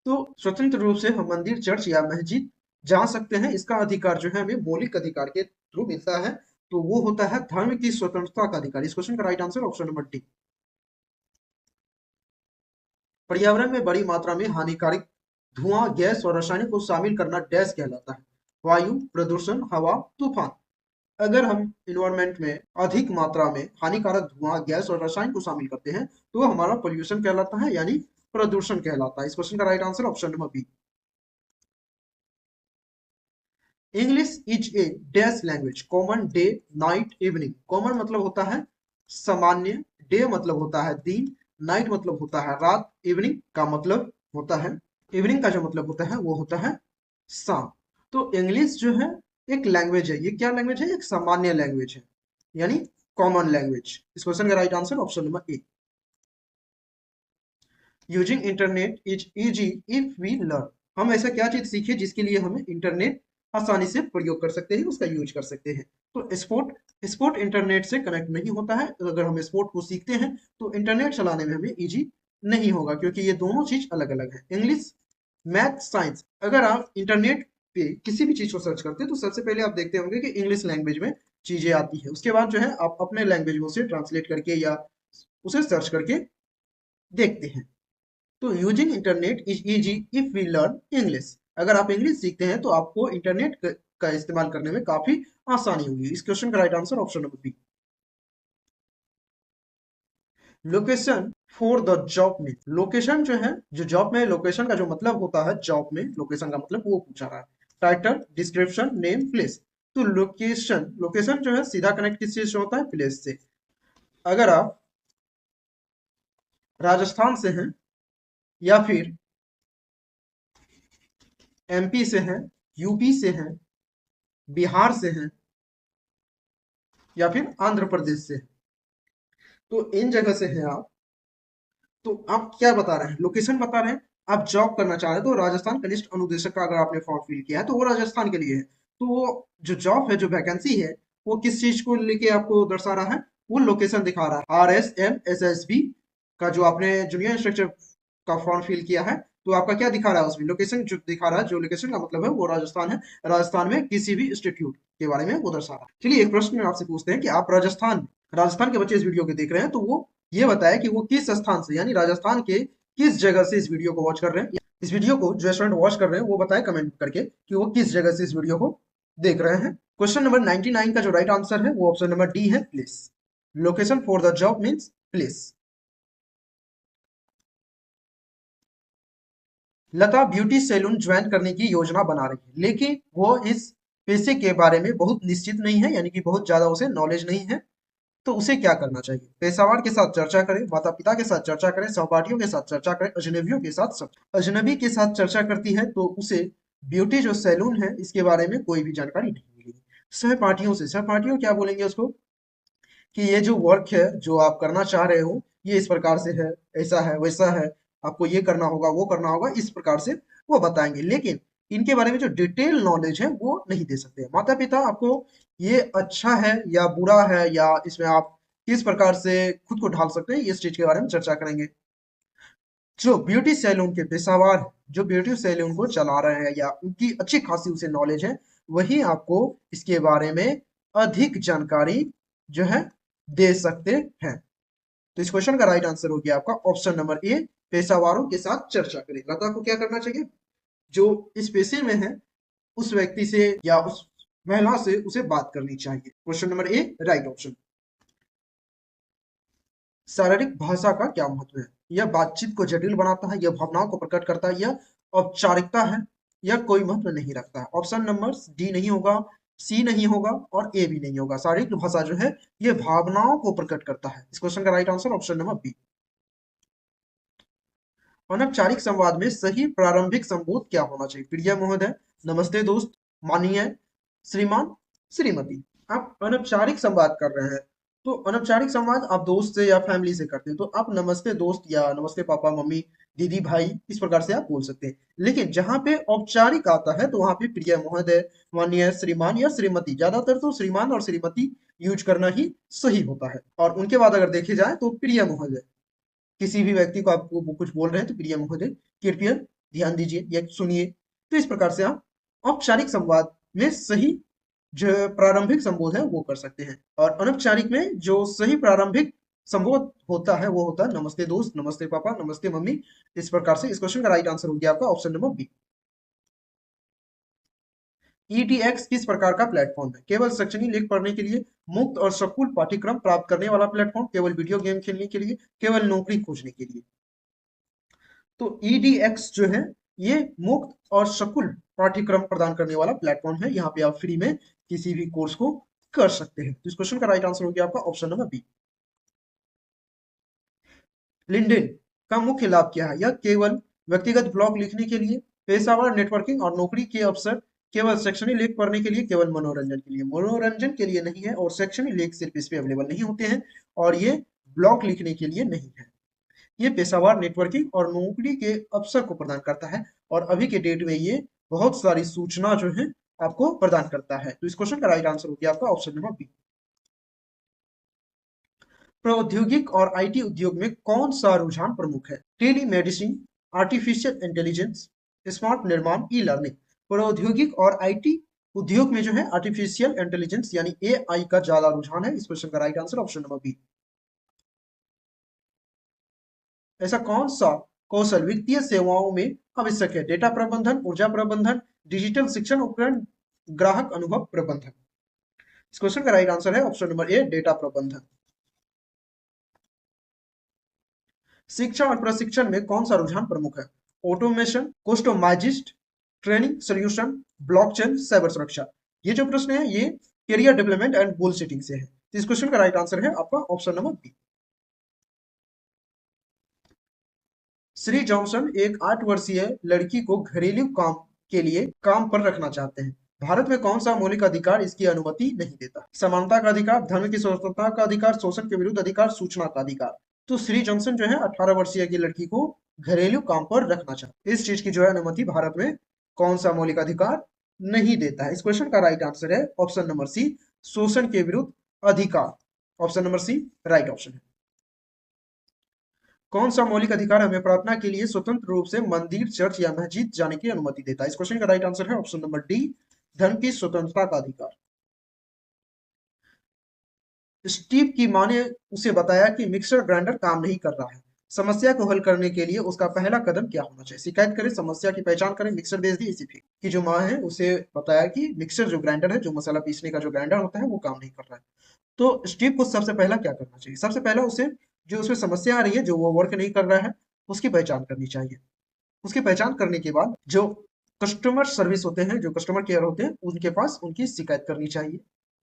तो स्वतंत्र रूप से हम मंदिर, चर्च या मस्जिद जा सकते हैं, इसका अधिकार जो है हमें मौलिक अधिकार के थ्रू मिलता है, तो वो होता है धर्म की स्वतंत्रता का अधिकार। इस क्वेश्चन का right answer option number D. पर्यावरण में बड़ी मात्रा में हानिकारक धुआं, गैस और रसायन को शामिल करना डैश कहलाता है? वायु प्रदूषण, हवा, तूफान। अगर हम इन्वायरमेंट में अधिक मात्रा में हानिकारक धुआं, गैस और रसायन को शामिल करते हैं तो हमारा पोल्यूशन कहलाता है, यानी प्रदूषण कहलाता है। इस क्वेश्चन का right answer option number B. English is a dash language, common, day, night, evening. Common मतलब होता है सामान्य, डे मतलब होता है दिन, नाइट मतलब होता है रात, इवनिंग का मतलब होता है, इवनिंग का जो मतलब होता है वो होता है शाम। तो इंग्लिश जो है एक लैंग्वेज है, ये क्या लैंग्वेज है? एक सामान्य लैंग्वेज है, यानी कॉमन लैंग्वेज। इस क्वेश्चन का right answer option number A. Using internet is easy if we learn. हम ऐसा क्या चीज सीखे जिसके लिए हमें इंटरनेट आसानी से प्रयोग कर सकते हैं, उसका यूज कर सकते हैं? तो स्पोर्ट इंटरनेट से कनेक्ट नहीं होता है। अगर हम स्पोर्ट को सीखते हैं तो इंटरनेट चलाने में हमें इजी नहीं होगा, क्योंकि ये दोनों चीज अलग अलग है। English, math, science. अगर आप इंटरनेट पे किसी भी चीज को सर्च करते हैं तो सबसे पहले आप देखते होंगे कि इंग्लिश लैंग्वेज में चीजें आती है, उसके बाद जो है आप अपने लैंग्वेज में उसे ट्रांसलेट करके या उसे सर्च करके देखते हैं। तो using internet is easy if we learn English. अगर आप इंग्लिश सीखते हैं तो आपको इंटरनेट का इस्तेमाल करने में काफी आसानी होगी। इस क्वेश्चन का right answer option number B. Location for the job में, लोकेशन जो है, जो जॉब में लोकेशन का जो मतलब होता है, जॉब में लोकेशन का मतलब वो पूछा रहा है। Title, description, name, place. तो लोकेशन, लोकेशन जो है सीधा कनेक्ट किस चीज से होता है? प्लेस से। अगर आप राजस्थान से हैं या फिर एमपी से हैं, यूपी से हैं, बिहार से हैं या फिर आंध्र प्रदेश से हैं, तो इन जगह से हैं आप, तो आप क्या बता रहे हैं? लोकेशन बता रहे हैं। आप जॉब करना चाह रहे हैं तो राजस्थान कनिष्ठ अनुदेशक का अगर आपने फॉर्म फिल किया है तो वो राजस्थान के लिए है। तो वो जो जॉब है, जो वैकेंसी है, वो किस चीज को लेके आपको दर्शा रहा है? वो लोकेशन दिखा रहा है। RSMSSB का जो आपने जूनियर इंस्ट्रक्टर का फॉर्म फिल किया है, तो आपका क्या दिखा रहा है उसमें? लोकेशन जो दिखा रहा है, जो लोकेशन का मतलब है वो राजस्थान है। राजस्थान में किसी भी इंस्टीट्यूट के बारे में वो दर्शा रहा है। चलिए एक प्रश्न में आपसे पूछते हैं कि आप राजस्थान के बच्चे इस वीडियो को देख रहे हैं, तो वो ये बताया कि वो किस स्थान से, यानी राजस्थान के किस जगह से इस वीडियो को वॉच कर रहे हैं। इस वीडियो को जो स्टूडेंट वॉच कर रहे हैं वो बताए कमेंट करके कि वो किस जगह से इस वीडियो को देख रहे हैं। क्वेश्चन नंबर 99 का जो राइट आंसर है वो ऑप्शन नंबर डी है, place. Location for the job means place. Lata beauty salon join करने की योजना बना रही है, लेकिन वो इस पेशे के बारे में बहुत निश्चित नहीं है, यानी कि बहुत ज्यादा उसे नॉलेज नहीं है। तो उसे क्या करना चाहिए? पेशेवर के साथ चर्चा करें, माता पिता के साथ चर्चा करें, सहपाठियों के साथ चर्चा करें, अजनबियों के साथ अजनबी के साथ चर्चा करती है तो उसे ब्यूटी जो सैलून है इसके बारे में कोई भी जानकारी नहीं मिलेगी। सहपाठियों से, सहपाठियों क्या बोलेंगे उसको कि ये जो वर्क है जो आप करना चाह रहे हो ये इस प्रकार से है, ऐसा है, वैसा है, आपको ये करना होगा, वो करना होगा, इस प्रकार से वो बताएंगे। लेकिन इनके बारे में जो डिटेल नॉलेज है वो नहीं दे सकते। माता पिता आपको ये अच्छा है या बुरा है या इसमें आप किस प्रकार से खुद को ढाल सकते हैं, इस चीज के बारे में चर्चा करेंगे। जो ब्यूटी सैलून के पेशावर हैं, जो ब्यूटी सैलून को चला रहे हैं या उनकी अच्छी खासी उसे नॉलेज है, वही आपको इसके बारे में अधिक जानकारी जो है दे सकते हैं। तो इस क्वेश्चन का राइट आंसर हो गया आपका ऑप्शन नंबर ए, पेशावरों के साथ चर्चा करें। लता को क्या करना चाहिए? जो इस पेशे में है उस व्यक्ति से या उस महिला से उसे बात करनी चाहिए। Question number A right option. शारीरिक भाषा का क्या महत्व है? यह बातचीत को जटिल बनाता है, यह भावनाओं को प्रकट करता है, यह औपचारिकता है या कोई महत्व नहीं रखता है? ऑप्शन नंबर डी नहीं होगा, सी नहीं होगा और ए भी नहीं होगा। शारीरिक भाषा जो है ये भावनाओं को प्रकट करता है। इस क्वेश्चन का right answer option number B. अनौपचारिक संवाद में सही प्रारंभिक संबोध क्या होना चाहिए? प्रिय महोदय, नमस्ते दोस्त, माननीय, श्रीमान, श्रीमती। आप अनौपचारिक संवाद कर रहे हैं तो अनौपचारिक संवाद आप दोस्त से या फैमिली से करते हैं तो आप नमस्ते दोस्त या नमस्ते पापा मम्मी दीदी भाई इस प्रकार से आप बोल सकते हैं। लेकिन जहां पे औपचारिक आता है तो वहां पे प्रिय महोदय, माननीय, श्रीमान या श्रीमती, ज्यादातर तो श्रीमान और श्रीमती यूज करना ही सही होता है। और उनके बाद अगर देखे जाए तो प्रिय महोदय, किसी भी व्यक्ति को आपको वो कुछ बोल रहे हैं तो प्रिय महोदय कृपया ध्यान दीजिए या सुनिए। तो इस प्रकार से आप औपचारिक संवाद में सही जो प्रारंभिक संबोध है वो कर सकते हैं। और अनौपचारिक में जो सही प्रारंभिक संबोध होता है वो होता है नमस्ते दोस्त, नमस्ते पापा, नमस्ते मम्मी। इस प्रकार से इस क्वेश्चन का राइट आंसर हो गया आपका ऑप्शन नंबर बी। EDX किस प्रकार का प्लेटफॉर्म है? केवल शैक्षणिक लेख पढ़ने के लिए, मुफ्त और सशुल्क पाठ्यक्रम प्राप्त करने वाला प्लेटफॉर्म, केवल वीडियो गेम खेलने के लिए, केवल नौकरी खोजने के लिए। तो EDX जो है ये मुफ्त और सशुल्क पाठ्यक्रम प्रदान करने वाला प्लेटफॉर्म है। यहाँ पे आप फ्री में किसी भी कोर्स को कर सकते हैं। तो इस क्वेश्चन का राइट आंसर हो गया आपका ऑप्शन नंबर बी। लिंक्डइन का मुख्य लाभ क्या है? यह केवल व्यक्तिगत ब्लॉग लिखने के लिए, पेशेवर नेटवर्किंग और नौकरी के अवसर, केवल शैक्षणिक लेख पढ़ने के लिए, केवल मनोरंजन के लिए। मनोरंजन के लिए नहीं है और शैक्षणिक लेख सिर्फ इस पे अवेलेबल नहीं होते हैं और ये ब्लॉग लिखने के लिए नहीं है। ये पेशेवर नेटवर्किंग और नौकरी के अवसर को प्रदान करता है और अभी के डेट में ये बहुत सारी सूचना जो है आपको प्रदान करता है। तो इस क्वेश्चन का राइट आंसर हो गया आपका ऑप्शन नंबर बी। प्रौद्योगिक और आईटी उद्योग में कौन सा रुझान प्रमुख है? Telemedicine, artificial intelligence, smart निर्माण, ई लर्निंग। प्रौद्योगिक और आईटी उद्योग में जो है आर्टिफिशियल इंटेलिजेंस यानी एआई का ज्यादा रुझान है। इस क्वेश्चन का right answer option number B. ऐसा कौन सा कौशल वित्तीय सेवाओं में आवश्यक है? डेटा प्रबंधन, ऊर्जा प्रबंधन, डिजिटल शिक्षण उपकरण, ग्राहक अनुभव प्रबंधन। इस क्वेश्चन का राइट आंसर है ऑप्शन नंबर ए, डेटा प्रबंधन। शिक्षण और प्रशिक्षण में कौन सा रुझान प्रमुख है? Automation, customized training solution, blockchain, cyber सुरक्षा। ये जो प्रश्न है ये career development and goal setting से है। तो इस क्वेश्चन का राइट आंसर है आपका option number B. Shri Johnson एक 8 वर्षीय लड़की को घरेलू काम के लिए काम पर रखना चाहते हैं। भारत में कौन सा मौलिक अधिकार इसकी अनुमति नहीं देता? समानता का अधिकार, धर्म की स्वतंत्रता का अधिकार, शोषण के विरुद्ध अधिकार, सूचना का अधिकार। तो श्री जॉनसन जो है 18 वर्षीय की लड़की को घरेलू काम पर रखना चाहते, इस चीज की जो है अनुमति भारत में कौन सा मौलिक अधिकार नहीं देता है? इस क्वेश्चन का राइट आंसर है ऑप्शन नंबर सी, शोषण के विरुद्ध अधिकार। Option number C right option है। कौन सा मौलिक अधिकार हमें प्रार्थना के लिए स्वतंत्र रूप से मंदिर, चर्च या मस्जिद जाने की अनुमति देता है? इस क्वेश्चन का राइट आंसर है ऑप्शन नंबर डी, धर्म की स्वतंत्रता का अधिकार। स्टीव की मां ने उसे बताया कि मिक्सर ग्राइंडर काम नहीं कर रहा है। समस्या को हल करने के लिए उसका पहला कदम क्या होना चाहिए? शिकायत करें, समस्या की पहचान करें, मिक्सर बेच दी, इसी फेंक। की जो मां है उसे बताया कि मिक्सर जो ग्राइंडर है, जो मसाला पीसने का जो ग्राइंडर होता है वो काम नहीं कर रहा है। तो स्टीव को सबसे पहला क्या करना चाहिए? सबसे पहला उसे जो उसमें समस्या आ रही है, जो वो वर्क नहीं कर रहा है, उसकी पहचान करनी चाहिए। उसकी पहचान करने के बाद जो कस्टमर सर्विस होते हैं, जो कस्टमर केयर होते हैं, उनके पास उनकी शिकायत करनी चाहिए।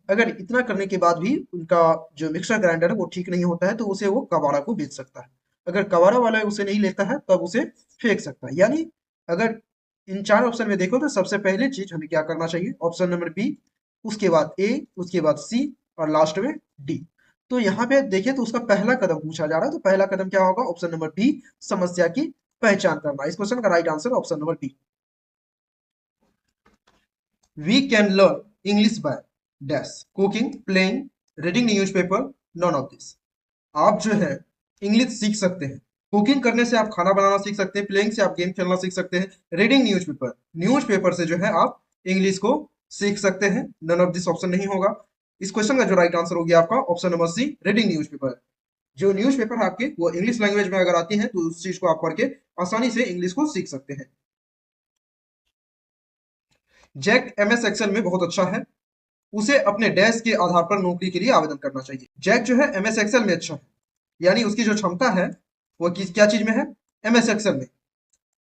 अगर इतना करने के बाद भी उनका जो मिक्सर ग्राइंडर है वो ठीक नहीं होता है तो उसे वो कबाड़ा को बेच सकता है। अगर कबाड़ा वाला उसे नहीं लेता है तब उसे फेंक सकता है। यानी अगर इन 4 ऑप्शन में देखो तो सबसे पहले चीज हमें क्या करना चाहिए? ऑप्शन नंबर बी, उसके बाद ए, उसके बाद सी और लास्ट में डी। तो यहाँ पे देखिए तो उसका पहला कदम पूछा जा रहा है, तो पहला कदम क्या होगा? ऑप्शन नंबर बी, समस्या की पहचान करना। इस क्वेश्चन का right answer option number B. We can learn English by dash, cooking, playing, reading newspaper, none of this. आप जो है इंग्लिश सीख सकते हैं। कुकिंग करने से आप खाना बनाना सीख सकते हैं, प्लेइंग से आप गेम खेलना सीख सकते हैं, रीडिंग न्यूज़पेपर, न्यूज़पेपर से जो है आप इंग्लिश को सीख सकते हैं। नन ऑफ दिस ऑप्शन नहीं होगा। इस क्वेश्चन का जो राइट आंसर हो गया आपका option number C, reading newspaper. जो न्यूज़पेपर आपके वो इंग्लिश लैंग्वेज में अगर आती है तो उस चीज को आप पढ़ के आसानी से इंग्लिश को सीख सकते हैं। जैक एमएस एक्सेल में बहुत अच्छा है, उसे अपने डैश के आधार पर नौकरी के लिए आवेदन करना चाहिए। जैक जो है एमएस एक्सेल में अच्छा है, यानी उसकी जो क्षमता है वो किस क्या चीज में है? एमएस एक्सेल में।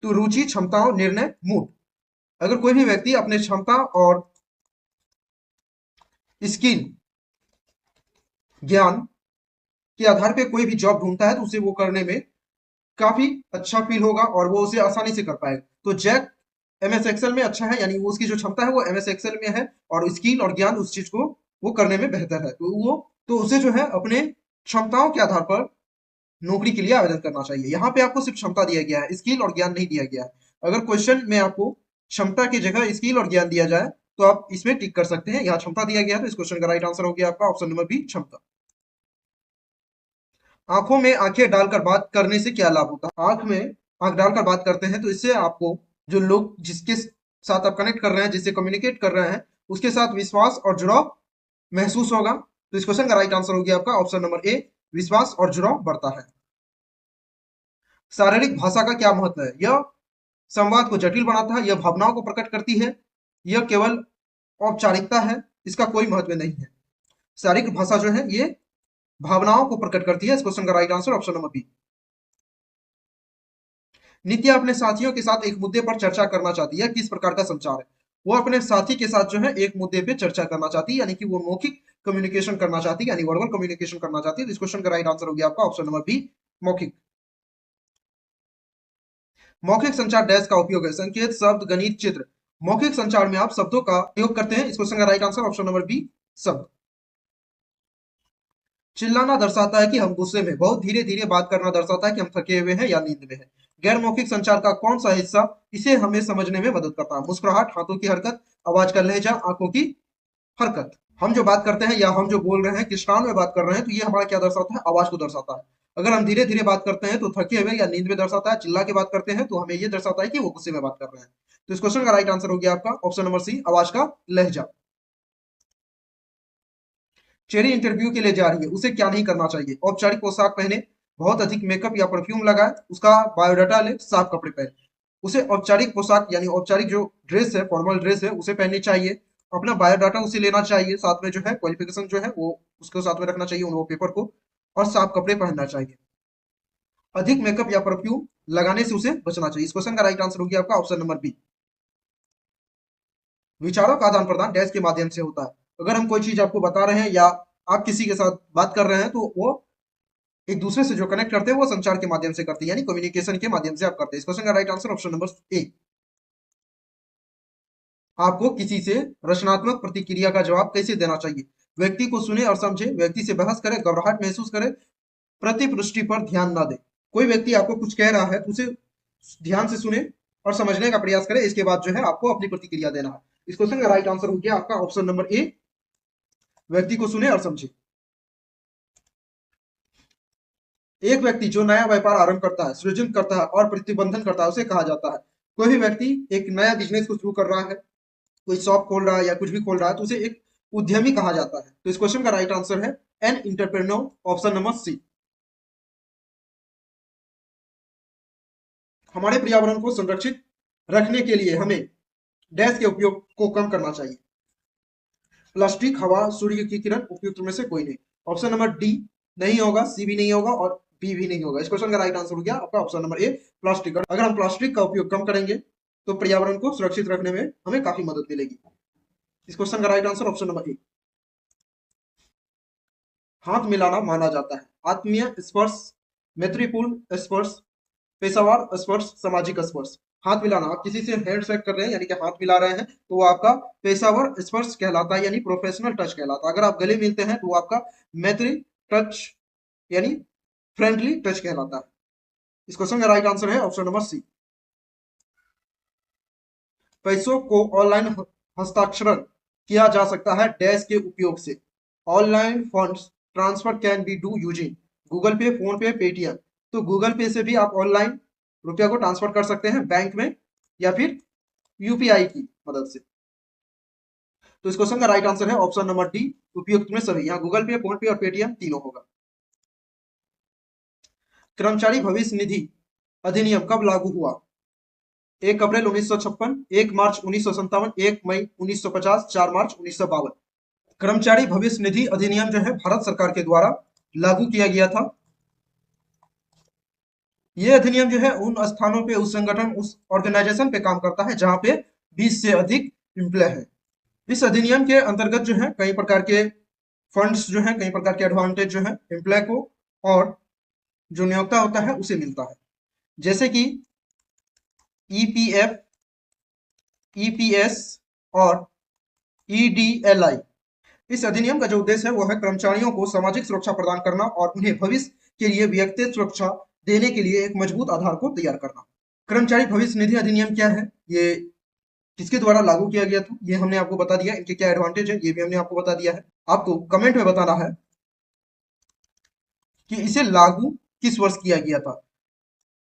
तो रुचि, क्षमताओं, निर्णय, मूड। अगर कोई भी व्यक्ति अपने क्षमता और स्किल, ज्ञान के आधार पे कोई भी जॉब ढूंढता है तो उसे वो करने में काफी अच्छा फील होगा और वो उसे आसानी से कर पाएगा। तो जैक एमएस एक्सेल में अच्छा है, यानी वो उसकी जो क्षमता है वो एमएस एक्सेल में है और स्किल और ज्ञान उस चीज को वो करने में बेहतर है। तो उसे जो है अपने क्षमताओं के आधार पर नौकरी के लिए आवेदन करना चाहिए। यहाँ पे आपको सिर्फ क्षमता दिया गया है, स्किल और ज्ञान नहीं दिया गया है। अगर क्वेश्चन में आपको क्षमता की जगह स्किल और ज्ञान दिया जाए तो आप इसमें टिक कर सकते हैं। यहाँ क्षमता दिया गया है तो इस क्वेश्चन का राइट आंसर हो गया आपका ऑप्शन नंबर बी, क्षमता। आंखों में आंखें डालकर बात करने से क्या लाभ होता है? आंख में आंख डालकर बात करते हैं तो इससे आपको जो लोग जिसके साथ आप कनेक्ट कर रहे हैं, जिससे कम्युनिकेट कर रहे हैं, उसके साथ विश्वास और जुड़ाव महसूस होगा। तो इस क्वेश्चन का राइट आंसर हो गया आपका ऑप्शन नंबर ए, विश्वास और जुड़ाव बढ़ता है। शारीरिक भाषा का क्या महत्व है? यह संवाद को जटिल बनाता है, यह भावनाओं को प्रकट करती है, यह केवल औपचारिकता है, इसका कोई महत्व नहीं है। शारीरिक भाषा जो है ये भावनाओं को प्रकट करती है। इस क्वेश्चन का right answer option number B. Nitya अपने साथियों के साथ एक मुद्दे पर चर्चा करना चाहती है, किस प्रकार का संचार है? वो अपने साथी के साथ जो है एक मुद्दे पे चर्चा करना चाहती है, यानी कि वो मौखिक कम्युनिकेशन करना चाहती है, यानी वर्बल कम्युनिकेशन करना चाहती है। तो इस क्वेश्चन का राइट आंसर हो गया आपका ऑप्शन नंबर बी, मौखिक। मौखिक संचार डैश का उपयोग है? संकेत, शब्द, गणित, चित्र। मौखिक संचार में आप शब्दों का उपयोग करते हैं। इस क्वेश्चन का right answer option number B, शब्द। चिल्लाना दर्शाता है कि हम गुस्से में, बहुत धीरे धीरे बात करना दर्शाता है कि हम थके हुए हैं या नींद में हैं। गैर मौखिक संचार का कौन सा हिस्सा इसे हमें समझने में मदद करता है? मुस्कुराहट, हाथों की हरकत, आवाज का लहजा, आंखों की हरकत। हम जो बात करते हैं या हम जो बोल रहे हैं, किस कान में बात कर रहे हैं, तो ये हमारा क्या दर्शाता है? आवाज को दर्शाता है। अगर हम धीरे धीरे बात करते हैं तो थके हुए या नींद में दर्शाता है। चिल्ला के बात करते हैं तो हमें ये दर्शाता है कि वो गुस्से में बात कर रहे हैं। तो इस क्वेश्चन का राइट आंसर हो गया आपका ऑप्शन नंबर सी, आवाज का लहजा। चेरी इंटरव्यू के लिए जा रही है, उसे क्या नहीं करना चाहिए? औपचारिक पोशाक पहने, बहुत अधिक मेकअप या परफ्यूम लगाए, उसका बायोडाटा ले, साफ कपड़े पहने। उसे औपचारिक पोशाक यानी औपचारिक जो ड्रेस है, फॉर्मल ड्रेस है, उसे पहननी चाहिए। अपना बायोडाटा उसे लेना चाहिए, साथ में जो है क्वालिफिकेशन जो है वो उसको साथ में रखना चाहिए, उन वो पेपर को, और साफ कपड़े पहनना चाहिए। अधिक मेकअप या परफ्यूम लगाने से उसे बचना चाहिए। इस क्वेश्चन का राइट आंसर हो गया आपका ऑप्शन नंबर बी। विचारों का आदान प्रदान डैश के माध्यम से होता है। अगर हम कोई चीज आपको बता रहे हैं या आप किसी के साथ बात कर रहे हैं तो वो एक दूसरे से जो कनेक्ट करते हैं वो संचार के माध्यम से करते हैं, यानी कम्युनिकेशन के माध्यम से आप करते हैं। इस क्वेश्चन का राइट आंसर ऑप्शन नंबर ए। आपको किसी से रचनात्मक प्रतिक्रिया का जवाब कैसे देना चाहिए? व्यक्ति को सुने और समझे, व्यक्ति से बहस करे, घबराहट महसूस करे, प्रतिपुष्टि पर ध्यान ना दे। कोई व्यक्ति आपको कुछ कह रहा है तो उसे ध्यान से सुने और समझने का प्रयास करे, इसके बाद जो है आपको अपनी प्रतिक्रिया देना है। इस क्वेश्चन का राइट आंसर हो गया आपका ऑप्शन नंबर ए, व्यक्ति को सुने और समझे। एक व्यक्ति जो नया व्यापार आरंभ करता है, सृजन करता है और प्रतिबंधन करता है, उसे कहा जाता है। कोई भी व्यक्ति एक नया बिजनेस को शुरू कर रहा है, कोई शॉप खोल रहा है या कुछ भी खोल रहा है, तो उसे एक उद्यमी कहा जाता है। तो इस क्वेश्चन का राइट आंसर है an entrepreneur, option number C. हमारे पर्यावरण को संरक्षित रखने के लिए हमें डैश के उपयोग को कम करना चाहिए। प्लास्टिक, हवा, सूर्य की किरण, उपयुक्त में से कोई नहीं। ऑप्शन नंबर डी नहीं होगा, सी भी नहीं होगा और बी भी नहीं होगा। इस क्वेश्चन का राइट आंसर हो गया आपका ऑप्शन नंबर ए, प्लास्टिक। अगर हम प्लास्टिक का उपयोग कम करेंगे तो पर्यावरण को सुरक्षित रखने में हमें काफी मदद मिलेगी। इस क्वेश्चन का राइट आंसर ऑप्शन नंबर ए। हाथ मिलाना माना जाता है? आत्मीय स्पर्श, मैत्रीपूर्ण स्पर्श, पेशेवर स्पर्श, सामाजिक स्पर्श। हाथ मिलाना, आप किसी से हैंड शेक कर रहे हैं यानी कि हाथ मिला रहे हैं तो वो आपका पेशेवर स्पर्श कहलाता है, यानी प्रोफेशनल टच कहलाता है। अगर आप गले मिलते हैं तो वो आपका मैत्री टच यानी फ्रेंडली टच कहलाता है। इस क्वेश्चन का राइट आंसर है ऑप्शन नंबर सी। पैसों को ऑनलाइन हस्ताक्षरण किया जा सकता है डैश के उपयोग से? Online funds transfer can be do using Google पे, फोन पे, पेटीएम। तो गूगल पे से भी आप ऑनलाइन रुपया को ट्रांसफर कर सकते हैं बैंक में या फिर यूपीआई की मदद से। तो इस क्वेश्चन का राइट आंसर है ऑप्शन नंबर डी, उपयुक्त में सभी। यहाँ गूगल पे, फोन पे और पेटीएम तीनों होगा। कर्मचारी भविष्य निधि अधिनियम कब लागू हुआ? 1 अप्रैल 1956, 1 मार्च 1957, 1 मई 1950, 4 मार्च 1952। कर्मचारी भविष्य निधि अधिनियम जो है भारत सरकार के द्वारा लागू किया गया था ये अधिनियम जो है उन स्थानों पे, उस संगठन, उस ऑर्गेनाइजेशन पे काम करता है जहां पे 20 से अधिक एम्प्लॉय है। इस अधिनियम के अंतर्गत जो है कई प्रकार के फंड्स जो है, कई प्रकार के एडवांटेज जो है एम्प्लॉय को और जो नियोक्ता होता है उसे मिलता है। जैसे कि ईपीएफ, ईपीएस और ईडीएलआई। इस अधिनियम का जो उद्देश्य है वो है कर्मचारियों को सामाजिक सुरक्षा प्रदान करना और उन्हें भविष्य के लिए व्यक्तिगत सुरक्षा देने के लिए एक मजबूत आधार को तैयार करना। कर्मचारी भविष्य निधि अधिनियम क्या है, ये किसके द्वारा लागू किया गया था, ये हमने आपको बता दिया। इनके क्या एडवांटेज है ये भी हमने आपको बता दिया है। आपको कमेंट में बताना है कि इसे लागू किस वर्ष किया गया था।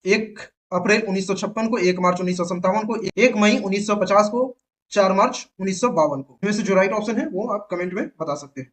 1 अप्रैल 1956 को, 1 मार्च 1957 को, 1 मई 1950 को, 4 मार्च 1952 को। इनमें से जो राइट ऑप्शन है वो आप कमेंट में बता सकते हैं।